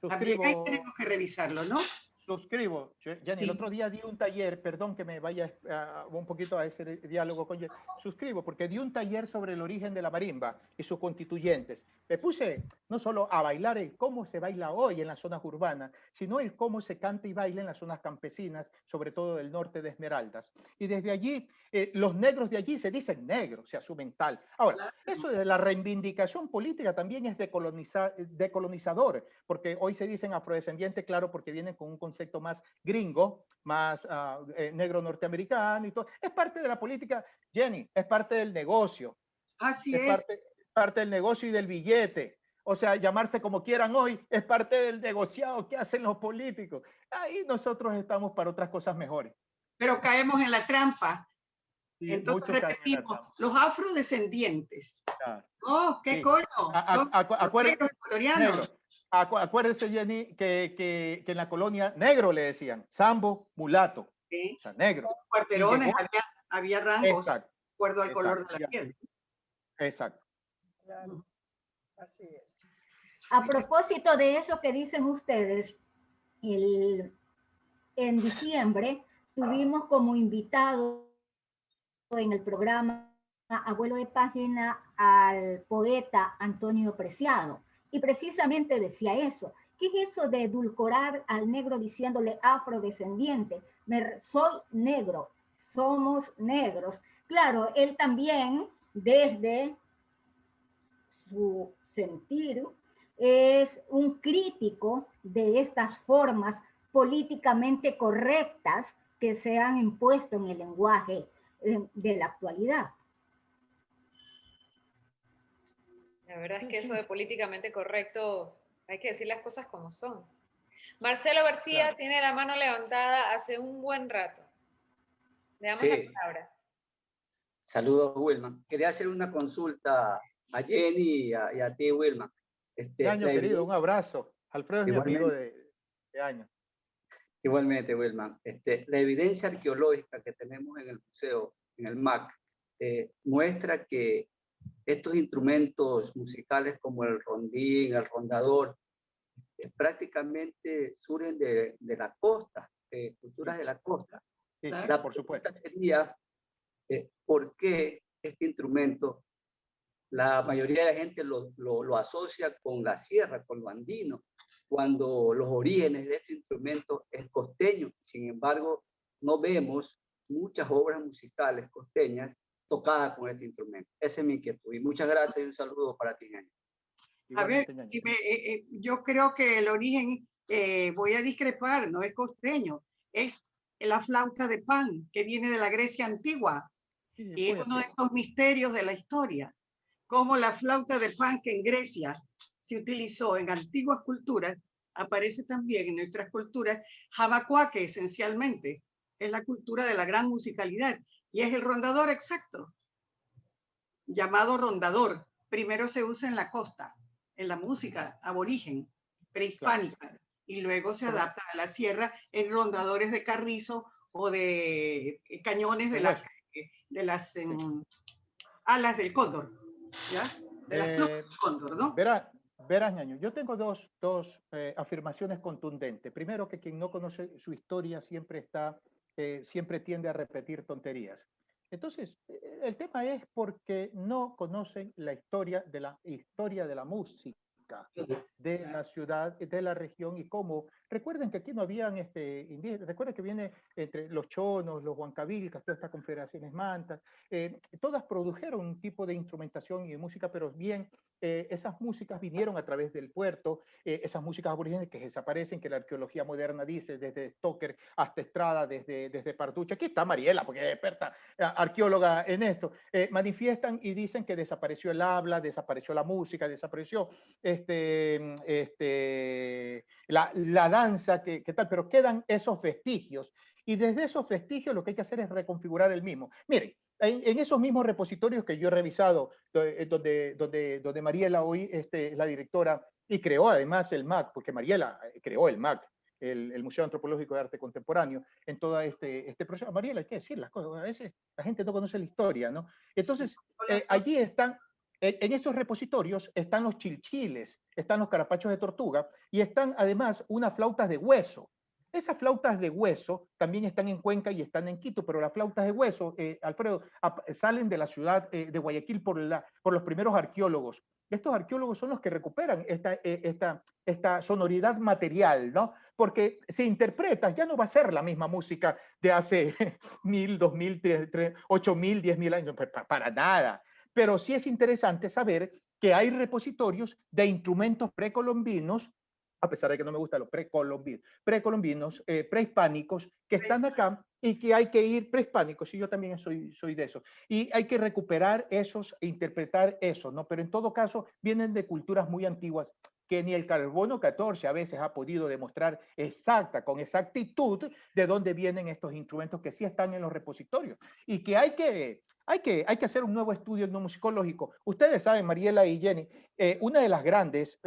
También ahí tenemos que revisarlo, ¿no? Suscribo, Jenny, sí. El otro día di un taller, perdón que me vaya un poquito a ese diálogo con Jenny, suscribo porque di un taller sobre el origen de la marimba y sus constituyentes. Me puse no solo a bailar el cómo se baila hoy en las zonas urbanas, sino el cómo se canta y baila en las zonas campesinas, sobre todo del norte de Esmeraldas. Y desde allí, los negros de allí se dicen negros, se asumen tal. Ahora, eso de la reivindicación política también es decolonizador, porque hoy se dicen afrodescendientes, claro, porque vienen con un concepto más gringo, más negro norteamericano y todo. Es parte de la política, Jenny, es parte del negocio. Así es. Parte del negocio y del billete. O sea, llamarse como quieran hoy es parte del negociado que hacen los políticos. Ahí nosotros estamos para otras cosas mejores. Pero caemos en la trampa. Sí, entonces repetimos, los afrodescendientes. Claro. ¡Oh, qué sí. Coño! Son negros ecuatorianos. Acuérdese, Jenny, que en la colonia negro le decían, sambo, mulato. Sí. O sea, negro. Cuarterones, había rangos de acuerdo al color de la piel. Exacto. Claro. Así es. A propósito de eso que dicen ustedes, en diciembre tuvimos como invitado en el programa Abuelo de Página al poeta Antonio Preciado. Y precisamente decía eso. ¿Qué es eso de edulcorar al negro diciéndole afrodescendiente? Soy negro, somos negros. Claro, él también, desde su sentir, es un crítico de estas formas políticamente correctas que se han impuesto en el lenguaje de la actualidad. La verdad es que eso de políticamente correcto, hay que decir las cosas como son. Marcelo García tiene la mano levantada hace un buen rato. Le damos la palabra. Saludos, Wilman. Quería hacer una consulta a Jenny y a ti, Wilman. Año, querido, un abrazo. Alfredo es mi amigo de años. Igualmente, Wilman. La evidencia arqueológica que tenemos en el museo, en el MAC, muestra que estos instrumentos musicales como el rondín, el rondador, prácticamente surgen de la costa, de culturas de la costa. Sí, la por supuesto. Sería, ¿por qué este instrumento, la mayoría de la gente lo asocia con la sierra, con lo andino, cuando los orígenes de este instrumento es costeño? Sin embargo, no vemos muchas obras musicales costeñas tocadas con este instrumento. Esa es mi inquietud. Y muchas gracias y un saludo para ti, Ñaño. A ver, yo creo que el origen, voy a discrepar, no es costeño, es la flauta de Pan, que viene de la Grecia antigua. Y es uno de estos misterios de la historia, como la flauta de Pan que en Grecia se utilizó en antiguas culturas, aparece también en nuestras culturas. Javacuaque, esencialmente, es la cultura de la gran musicalidad, y es el rondador exacto, llamado rondador. Primero se usa en la costa, en la música aborigen, prehispánica, y luego se adapta a la sierra en rondadores de carrizo o de cañones de las alas del cóndor, ¿ya? De las plumas del cóndor, ¿no? Verás, Ñaño, yo tengo dos afirmaciones contundentes. Primero, que quien no conoce su historia siempre tiende a repetir tonterías. Entonces, el tema es porque no conocen la historia de la música de la ciudad, de la región, y cómo. Recuerden que aquí no habían indígenas. Recuerden que viene entre los chonos, los huancavilcas, todas estas confederaciones mantas, todas produjeron un tipo de instrumentación y de música, pero bien, esas músicas vinieron a través del puerto, esas músicas aborígenes que desaparecen, que la arqueología moderna dice, desde Stoker hasta Estrada, desde Partucha. Aquí está Mariela, porque es experta arqueóloga en esto. Manifiestan y dicen que desapareció el habla, desapareció la música, desapareció la danza, que tal, pero quedan esos vestigios. Y desde esos vestigios lo que hay que hacer es reconfigurar el mismo. Miren, en esos mismos repositorios que yo he revisado, donde Mariela hoy es la directora y creó además el MAC, porque Mariela creó el MAC, el Museo Antropológico de Arte Contemporáneo, en todo este proceso. Mariela, hay que decir las cosas, a veces la gente no conoce la historia, ¿no? Entonces, allí están, en esos repositorios están los chilchiles, están los carapachos de tortuga y están además unas flautas de hueso. Esas flautas de hueso también están en Cuenca y están en Quito, pero las flautas de hueso, Alfredo, salen de la ciudad de Guayaquil por los primeros arqueólogos. Estos arqueólogos son los que recuperan esta sonoridad material, ¿no? Porque si interpretas, ya no va a ser la misma música de hace 1000, 2000, 8000, 10.000 años, para nada. Pero sí es interesante saber que hay repositorios de instrumentos precolombinos, a pesar de que no me gustan los precolombinos, prehispánicos, que están acá y que hay que ir, prehispánicos, y yo también soy de eso, y hay que recuperar esos e interpretar eso, ¿no? Pero en todo caso vienen de culturas muy antiguas que ni el carbono 14 a veces ha podido demostrar con exactitud de dónde vienen estos instrumentos que sí están en los repositorios y que hay que hacer un nuevo estudio etnomusicológico. Ustedes saben, Mariela y Jenny, uno de los grandes,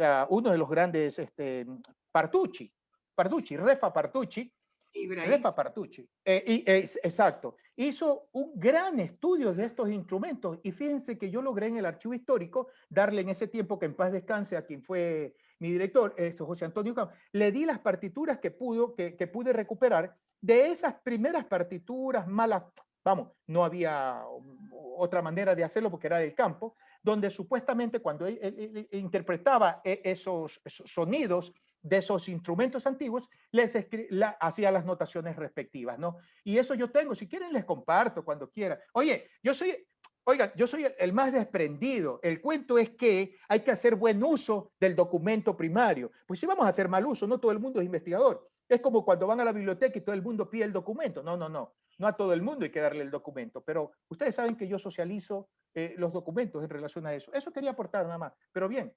Partucci, Refa Partucci, exacto, hizo un gran estudio de estos instrumentos y fíjense que yo logré en el archivo histórico darle en ese tiempo, que en paz descanse, a quien fue mi director, José Antonio Campos, le di las partituras que pude recuperar de esas primeras partituras malas. Vamos, no había otra manera de hacerlo porque era del campo, donde supuestamente cuando él interpretaba esos sonidos de esos instrumentos antiguos, hacía las notaciones respectivas, ¿no? Y eso yo tengo, si quieren les comparto cuando quieran. Oye, yo soy el más desprendido. El cuento es que hay que hacer buen uso del documento primario. Pues si vamos a hacer mal uso, no todo el mundo es investigador. Es como cuando van a la biblioteca y todo el mundo pide el documento. No a todo el mundo hay que darle el documento, pero ustedes saben que yo socializo los documentos en relación a eso. Eso quería aportar nada más, pero bien.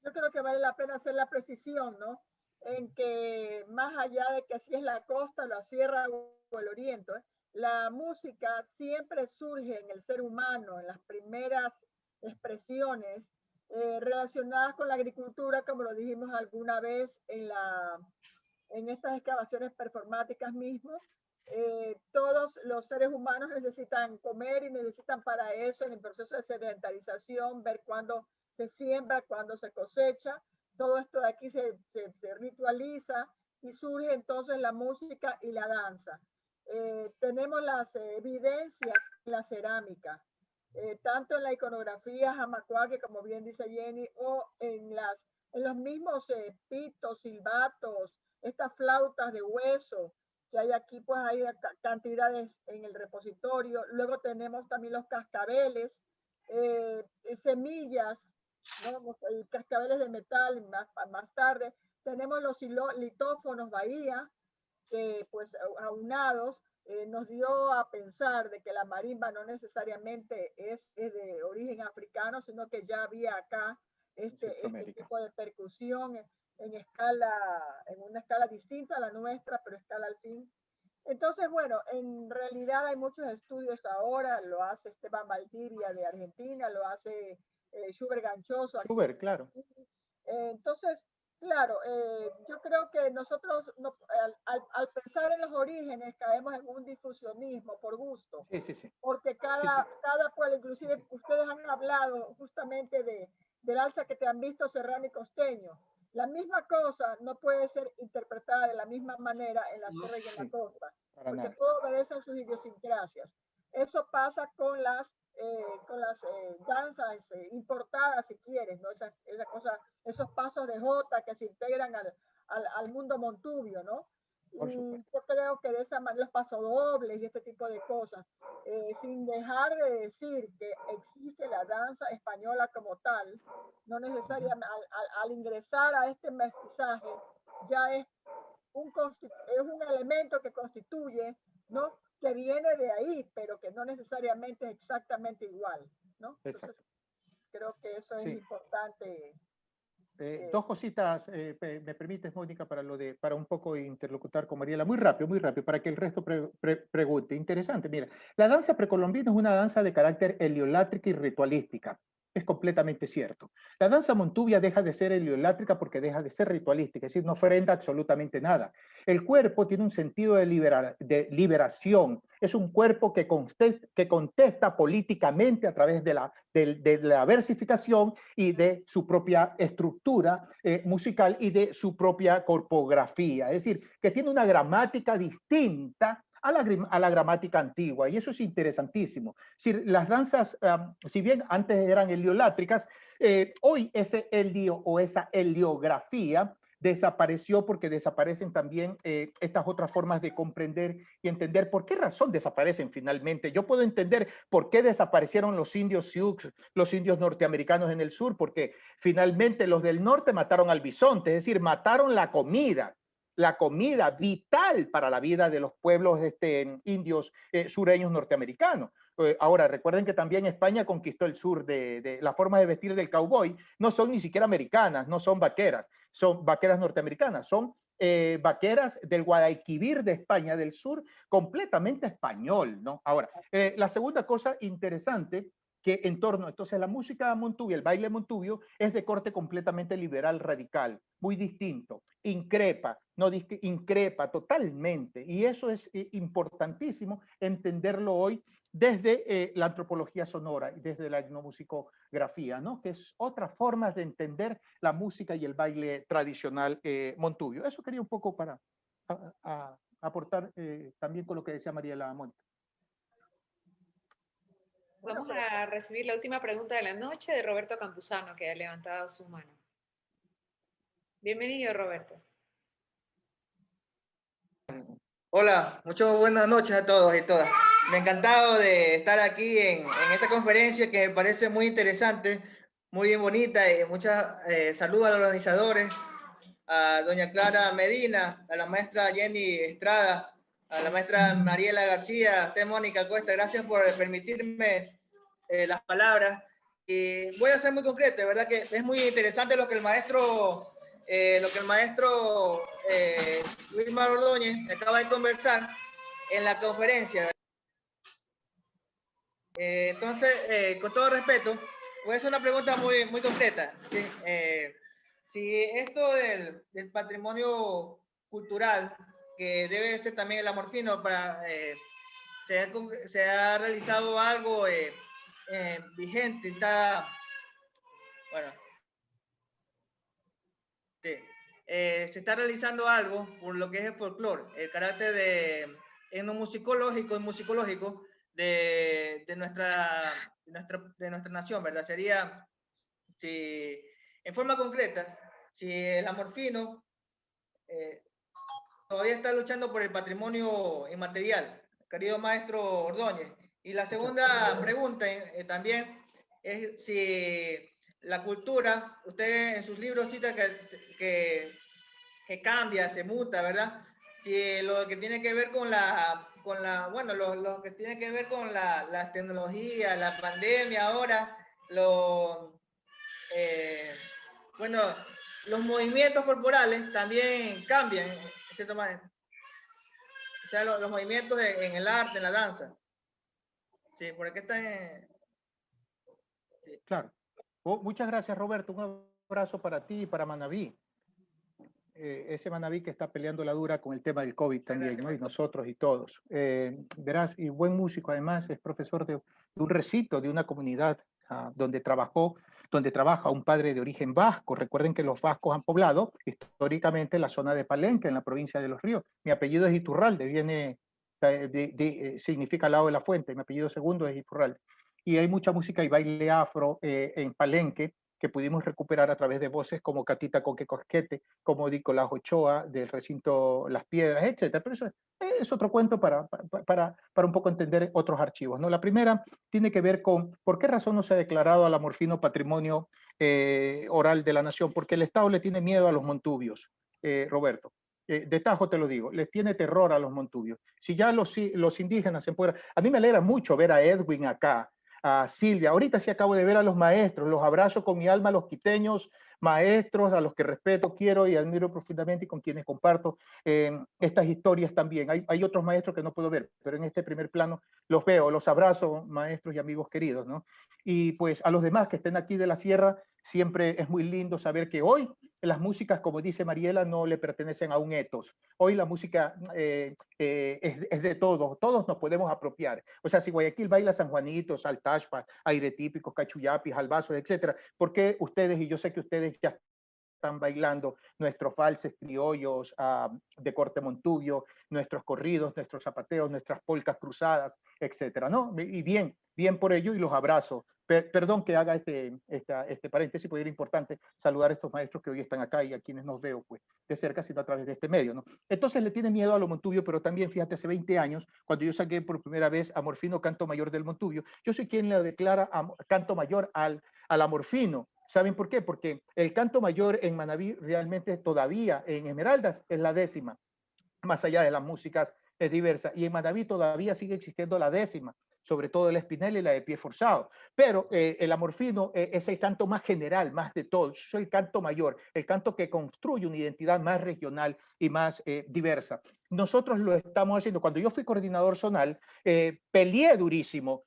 Yo creo que vale la pena hacer la precisión, ¿no? En que más allá de que si es la costa, la sierra o el oriente, la música siempre surge en el ser humano, en las primeras expresiones relacionadas con la agricultura, como lo dijimos alguna vez en estas excavaciones performáticas mismos. Todos los seres humanos necesitan comer y necesitan para eso, en el proceso de sedentarización, ver cuándo se siembra, cuándo se cosecha. Todo esto de aquí se ritualiza y surge entonces la música y la danza. Tenemos las evidencias en la cerámica, tanto en la iconografía jamacuaque, como bien dice Jenny, o en los mismos pitos, silbatos, estas flautas de hueso que hay aquí, pues hay cantidades en el repositorio. Luego tenemos también los cascabeles, semillas, ¿no? Cascabeles de metal. Más tarde tenemos los litófonos Bahía, que pues aunados nos dio a pensar de que la marimba no necesariamente es de origen africano, sino que ya había acá este tipo de percusión en una escala distinta a la nuestra, pero escala al fin. Entonces, bueno, en realidad hay muchos estudios ahora, lo hace Esteban Valdivia de Argentina, lo hace Schubert Ganchoso. Schubert, claro. Entonces, claro, yo creo que nosotros al pensar en los orígenes caemos en un difusionismo por gusto. Sí. Porque cada pueblo, inclusive ustedes han hablado justamente del alza que te han visto serrano y costeño. La misma cosa no puede ser interpretada de la misma manera en la sierra y en la costa, porque todo obedece a sus idiosincrasias. Eso pasa con las danzas importadas, si quieres, ¿no? Esa cosa, esos pasos de jota que se integran al mundo montubio, ¿no? Y yo creo que de esa manera los pasodobles y este tipo de cosas, sin dejar de decir que existe la danza española como tal, no necesariamente al ingresar a este mestizaje ya es un elemento que constituye, ¿no? Que viene de ahí, pero que no necesariamente es exactamente igual, ¿no? Entonces, creo que eso es importante. Dos cositas, me permites, Mónica, para un poco interlocutar con Mariela, muy rápido, para que el resto pregunte. Interesante, mira, la danza precolombina es una danza de carácter heliolátrica y ritualística. Es completamente cierto. La danza montubia deja de ser heliolátrica porque deja de ser ritualística, es decir, no ofrenda absolutamente nada. El cuerpo tiene un sentido de liberación, es un cuerpo que contesta políticamente a través de la versificación y de su propia estructura musical y de su propia corpografía. Es decir, que tiene una gramática distinta a la gramática antigua, y eso es interesantísimo. Es decir, las danzas, si bien antes eran heliolátricas, hoy ese helio o esa heliografía desapareció porque desaparecen también estas otras formas de comprender y entender por qué razón desaparecen finalmente. Yo puedo entender por qué desaparecieron los indios Sioux, los indios norteamericanos en el sur, porque finalmente los del norte mataron al bisonte, es decir, mataron la comida vital para la vida de los pueblos indios sureños norteamericanos. Ahora, recuerden que también España conquistó el sur de la forma de vestir del cowboy. No son ni siquiera americanas, no son vaqueras, son vaqueras norteamericanas, son vaqueras del Guadalquivir de España, del sur, completamente español, ¿no? Ahora, la segunda cosa interesante que en torno, entonces la música montubia, el baile montubio, es de corte completamente liberal radical, muy distinto, increpa, no increpa totalmente, y eso es importantísimo entenderlo hoy desde la antropología sonora y desde la etnomusicografía, ¿no? Que es otra forma de entender la música y el baile tradicional montubio. Eso quería un poco para aportar también con lo que decía Mariela Monte. Vamos a recibir la última pregunta de la noche de Roberto Campuzano, que ha levantado su mano. Bienvenido, Roberto. Hola, muchas buenas noches a todos y todas. Me ha encantado de estar aquí en esta conferencia que me parece muy interesante, muy bien bonita, y muchas saludos a los organizadores, a doña Clara Medina, a la maestra Jenny Estrada, a la maestra Mariela García, a usted Mónica Cuesta, gracias por permitirme las palabras. Y voy a ser muy concreto, de verdad que es muy interesante lo que el maestro Wilmar Ordóñez acaba de conversar en la conferencia. Entonces, con todo respeto, voy a hacer una pregunta muy, muy concreta. ¿Sí? Si esto del patrimonio cultural, que debe ser también el amorfino, se ha realizado algo vigente, está, bueno, sí, se está realizando algo por lo que es el folclore, el carácter de etnomusicológico y musicológico de nuestra nación, ¿verdad? Sería, si, en forma concreta, si el amorfino todavía está luchando por el patrimonio inmaterial, querido maestro Ordóñez. Y la segunda pregunta también es si la cultura, usted en sus libros cita que cambia, se muta, ¿verdad? Si lo que tiene que ver con bueno, lo que tiene que ver con las tecnologías, la pandemia ahora, bueno, los movimientos corporales también cambian, de cierta manera. O sea, los movimientos en el arte, en la danza. Sí, por aquí están. Sí. Claro. Muchas gracias, Roberto. Un abrazo para ti y para Manaví. Ese Manaví que está peleando la dura con el tema del COVID también, ¿no? Y nosotros y todos. Verás, y buen músico además, es profesor de un recinto, de una comunidad donde trabaja un padre de origen vasco. Recuerden que los vascos han poblado históricamente la zona de Palenque, en la provincia de Los Ríos. Mi apellido es Iturralde, significa al lado de la fuente. Mi apellido segundo es Iturralde. Y hay mucha música y baile afro en Palenque que pudimos recuperar a través de voces como Catita Coque Cosquete, como Nicolás Ochoa, del recinto Las Piedras, etc. Pero eso es otro cuento para un poco entender otros archivos, ¿no? La primera tiene que ver con por qué razón no se ha declarado al amorfino patrimonio oral de la nación, porque el Estado le tiene miedo a los montubios, Roberto. De tajo te lo digo, les tiene terror a los montubios. Si ya los indígenas se empoderan, a mí me alegra mucho ver a Edwin acá, a Silvia. Ahorita sí acabo de ver a los maestros, los abrazo con mi alma a los quiteños maestros, a los que respeto, quiero y admiro profundamente y con quienes comparto estas historias también. Hay otros maestros que no puedo ver, pero en este primer plano los veo, los abrazo, maestros y amigos queridos, ¿no? Y pues a los demás que estén aquí de la sierra, siempre es muy lindo saber que hoy las músicas, como dice Mariela, no le pertenecen a un etos. Hoy la música es de todos, todos nos podemos apropiar. O sea, si Guayaquil baila San Juanito, Saltashpa, aire típico, cachuyapis, albazos, etcétera, ¿por qué ustedes, y yo sé que ustedes ya están bailando nuestros valses criollos de corte Montubio, nuestros corridos, nuestros zapateos, nuestras polcas cruzadas, etcétera, ¿no? Y bien, bien por ello, y los abrazo. Perdón que haga este paréntesis, porque era importante saludar a estos maestros que hoy están acá y a quienes nos veo pues, de cerca, sino a través de este medio, ¿no? Entonces le tiene miedo a lo Montubio, pero también, fíjate, hace 20 años, cuando yo saqué por primera vez Amorfino, canto mayor del Montubio, yo soy quien le declara canto mayor al Amorfino. ¿Saben por qué? Porque el canto mayor en Manabí realmente todavía, en Esmeraldas, es la décima, más allá de las músicas es diversa, y en Manabí todavía sigue existiendo la décima, sobre todo el espinel y la de pie forzado. Pero el amorfino es el canto más general, más de todo. Yo soy el canto mayor, el canto que construye una identidad más regional y más diversa. Nosotros lo estamos haciendo. Cuando yo fui coordinador zonal, peleé durísimo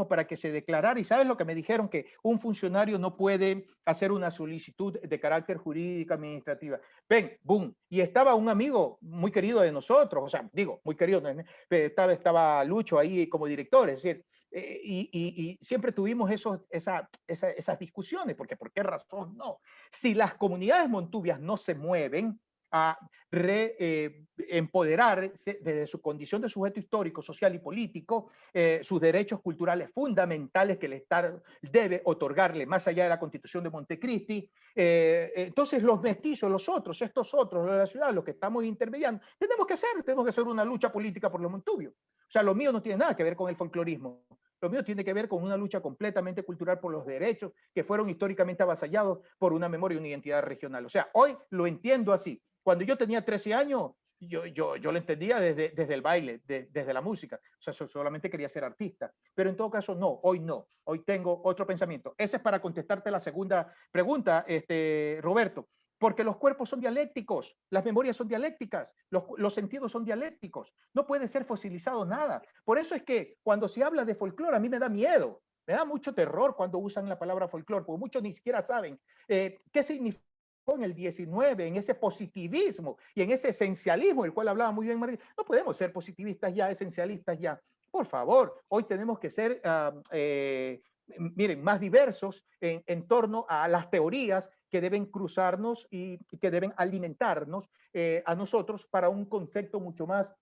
para que se declarara, y ¿sabes lo que me dijeron? Que un funcionario no puede hacer una solicitud de carácter jurídico administrativa. Ven, boom, y estaba un amigo muy querido de nosotros, o sea, digo, muy querido, estaba Lucho ahí como director, es decir, y siempre tuvimos esas discusiones, porque ¿por qué razón no? Si las comunidades montubias no se mueven a empoderar desde su condición de sujeto histórico, social y político, sus derechos culturales fundamentales que el Estado debe otorgarle más allá de la Constitución de Montecristi. Entonces los mestizos, estos otros, los de la ciudad, los que estamos intermediando, tenemos que hacer una lucha política por los montubios. O sea, lo mío no tiene nada que ver con el folclorismo. Lo mío tiene que ver con una lucha completamente cultural por los derechos que fueron históricamente avasallados por una memoria y una identidad regional. O sea, hoy lo entiendo así. Cuando yo tenía 13 años, yo lo entendía desde el baile, desde la música. O sea, solamente quería ser artista. Pero en todo caso, no. Hoy tengo otro pensamiento. Ese es para contestarte la segunda pregunta, Roberto. Porque los cuerpos son dialécticos, las memorias son dialécticas, los sentidos son dialécticos. No puede ser fosilizado nada. Por eso es que cuando se habla de folclore, a mí me da miedo. Me da mucho terror cuando usan la palabra folclore, porque muchos ni siquiera saben qué significa en el 19, en ese positivismo y en ese esencialismo, del cual hablaba muy bien María. No podemos ser positivistas ya, esencialistas ya. Por favor, hoy tenemos que ser, miren, más diversos en torno a las teorías que deben cruzarnos y que deben alimentarnos a nosotros para un concepto mucho más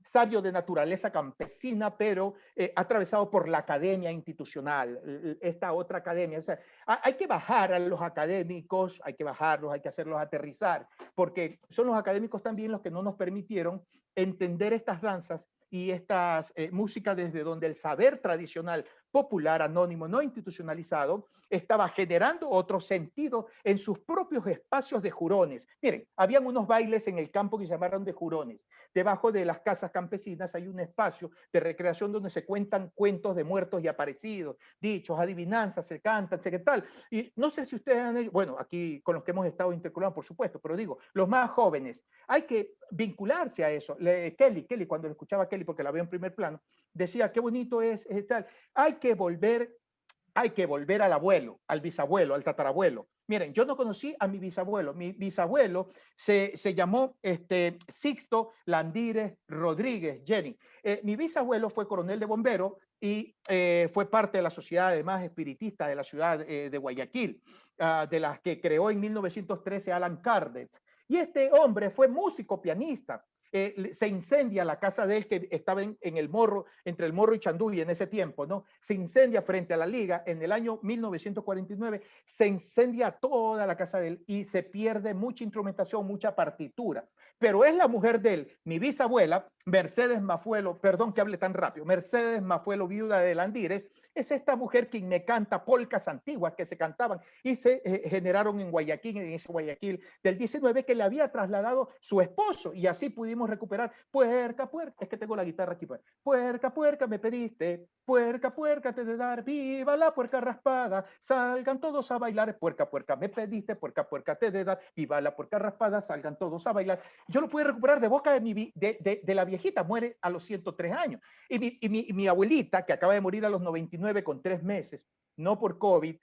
sabio de naturaleza campesina, pero atravesado por la academia institucional, esta otra academia. O sea, hay que bajar a los académicos, hay que bajarlos, hay que hacerlos aterrizar, porque son los académicos también los que no nos permitieron entender estas danzas y estas músicas desde donde el saber tradicional, popular, anónimo, no institucionalizado, estaba generando otro sentido en sus propios espacios de jurones. Miren, habían unos bailes en el campo que se llamaron de jurones. Debajo de las casas campesinas hay un espacio de recreación donde se cuentan cuentos de muertos y aparecidos, dichos, adivinanzas, se cantan, qué tal. Y no sé si ustedes han hecho, bueno, aquí con los que hemos estado intercalando, por supuesto, pero digo, los más jóvenes, hay que vincularse a eso. Kelly, cuando escuchaba a Kelly, porque la veo en primer plano, decía, qué bonito es tal. Hay que volver al abuelo, al bisabuelo, al tatarabuelo. Miren, yo no conocí a mi bisabuelo. Mi bisabuelo se llamó Sixto Landírez Rodríguez, Jenny. Mi bisabuelo fue coronel de bomberos y fue parte de la sociedad además espiritista de la ciudad de Guayaquil, de las que creó en 1913 Alan Kardec. Y este hombre fue músico pianista. Se incendia la casa de él que estaba en el Morro, entre el Morro y Chanduy en ese tiempo, ¿no? Se incendia frente a la Liga en el año 1949, se incendia toda la casa de él y se pierde mucha instrumentación, mucha partitura. Pero es la mujer de él, mi bisabuela, Mercedes Mafuelo, perdón que hable tan rápido, Mercedes Mafuelo, viuda de Landírez, es esta mujer quien me canta polcas antiguas que se cantaban y se generaron en Guayaquil, en ese Guayaquil del 19 que le había trasladado su esposo, y así pudimos recuperar puerca, puerca, es que tengo la guitarra aquí, puerca, puerca me pediste, puerca, puerca te de dar, viva la puerca raspada, salgan todos a bailar, puerca, puerca me pediste, puerca, puerca te de dar, viva la puerca raspada, salgan todos a bailar. Yo lo pude recuperar de boca de la viejita, muere a los 103 años, y mi abuelita, que acaba de morir a los 99 con 3 meses, no por COVID,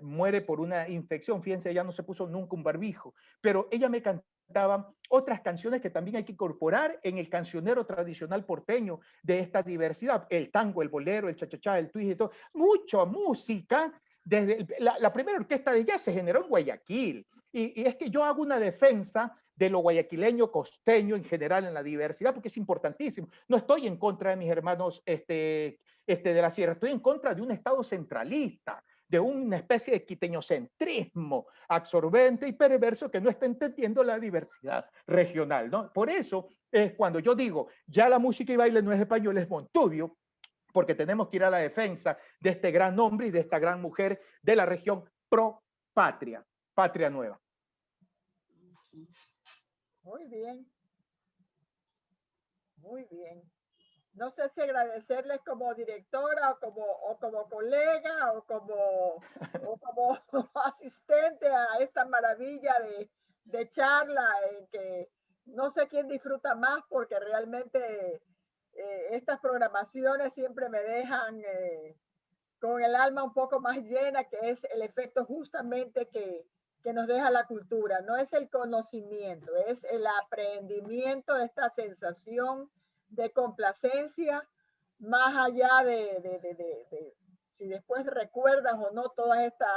muere por una infección. Fíjense, ella no se puso nunca un barbijo, pero ella me cantaba otras canciones que también hay que incorporar en el cancionero tradicional porteño de esta diversidad, el tango, el bolero, el cha-cha-cha, el twist y todo, mucha música. Desde la primera orquesta de jazz se generó en Guayaquil, y es que yo hago una defensa de lo guayaquileño, costeño en general en la diversidad, porque es importantísimo. No estoy en contra de mis hermanos de la sierra, estoy en contra de un Estado centralista, de una especie de quiteñocentrismo absorbente y perverso que no está entendiendo la diversidad regional, ¿no? Por eso es cuando yo digo, ya la música y baile no es español, es Montubio, porque tenemos que ir a la defensa de este gran hombre y de esta gran mujer de la región pro patria, patria nueva. Muy bien. Muy bien. No sé si agradecerles como directora o como colega o como asistente a esta maravilla de charla en que no sé quién disfruta más porque realmente estas programaciones siempre me dejan con el alma un poco más llena, que es el efecto justamente que nos deja la cultura. No es el conocimiento, es el aprendimiento de esta sensación de complacencia, más allá de si después recuerdas o no todos estos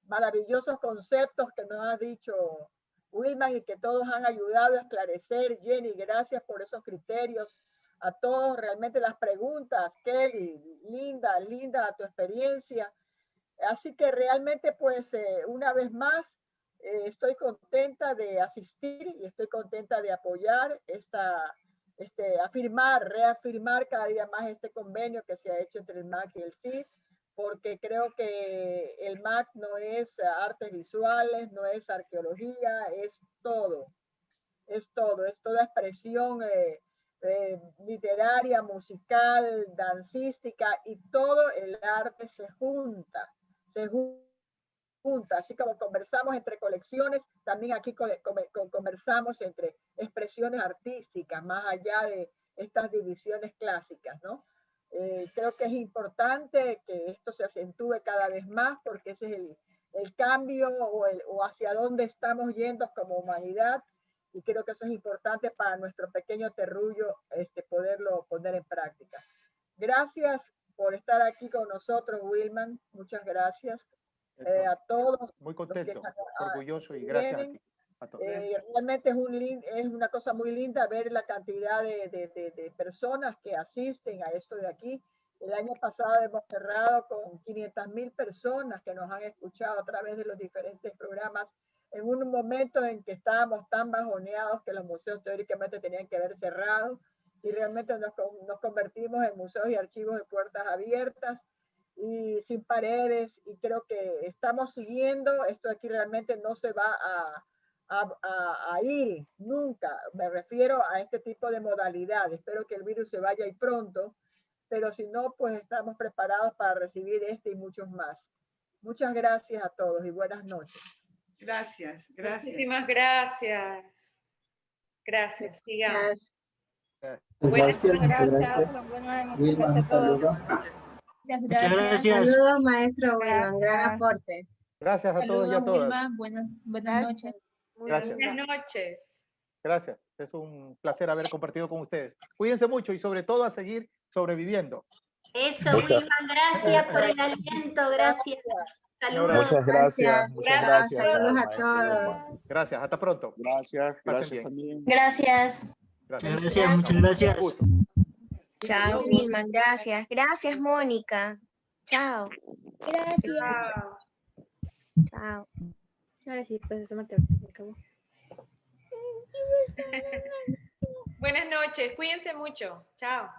maravillosos conceptos que nos ha dicho Wilman y que todos han ayudado a esclarecer. Jenny, gracias por esos criterios. A todos, realmente las preguntas, Kelly, linda tu experiencia. Así que realmente, pues, una vez más, estoy contenta de asistir y estoy contenta de apoyar reafirmar cada día más este convenio que se ha hecho entre el MAC y el CID, porque creo que el MAC no es artes visuales, no es arqueología, es todo, es toda expresión literaria, musical, dancística, y todo el arte se junta, así como conversamos entre colecciones, también aquí conversamos entre expresiones artísticas, más allá de estas divisiones clásicas, ¿no? Creo que es importante que esto se acentúe cada vez más, porque ese es el cambio o hacia dónde estamos yendo como humanidad, y creo que eso es importante para nuestro pequeño terrullo poderlo poner en práctica. Gracias por estar aquí con nosotros, Wilman. Muchas gracias. A todos. Muy contento, orgulloso y gracias a todos. Realmente es una cosa muy linda ver la cantidad de personas que asisten a esto de aquí. El año pasado hemos cerrado con 500.000 personas que nos han escuchado a través de los diferentes programas, en un momento en que estábamos tan bajoneados que los museos teóricamente tenían que haber cerrado, y realmente nos convertimos en museos y archivos de puertas abiertas y sin paredes, y creo que estamos siguiendo, esto aquí realmente no se va a ir nunca, me refiero a este tipo de modalidad. Espero que el virus se vaya y pronto, pero si no, pues estamos preparados para recibir y muchos más. Muchas gracias a todos y buenas noches. Gracias. Muchísimas gracias. Gracias, sigamos. Buenas noches. Wilman, un saludo. Muchas gracias. Saludos, maestro Wilman. Gran aporte. Gracias a todos y a todas. Wilman. Buenas noches. Gracias. Buenas noches. Gracias. Es un placer haber compartido con ustedes. Cuídense mucho y sobre todo a seguir sobreviviendo. Eso, Wilman, gracias por el aliento, gracias. Saludos. Muchas gracias. Muchas gracias. Saludos a todos. Gracias, hasta pronto. Gracias. Gracias también. Gracias. Muchas gracias. Chao, Wilman, gracias. Gracias, Mónica. Chao. Gracias. Chao. Ahora sí, pues me acabó. Buenas noches, cuídense mucho. Chao.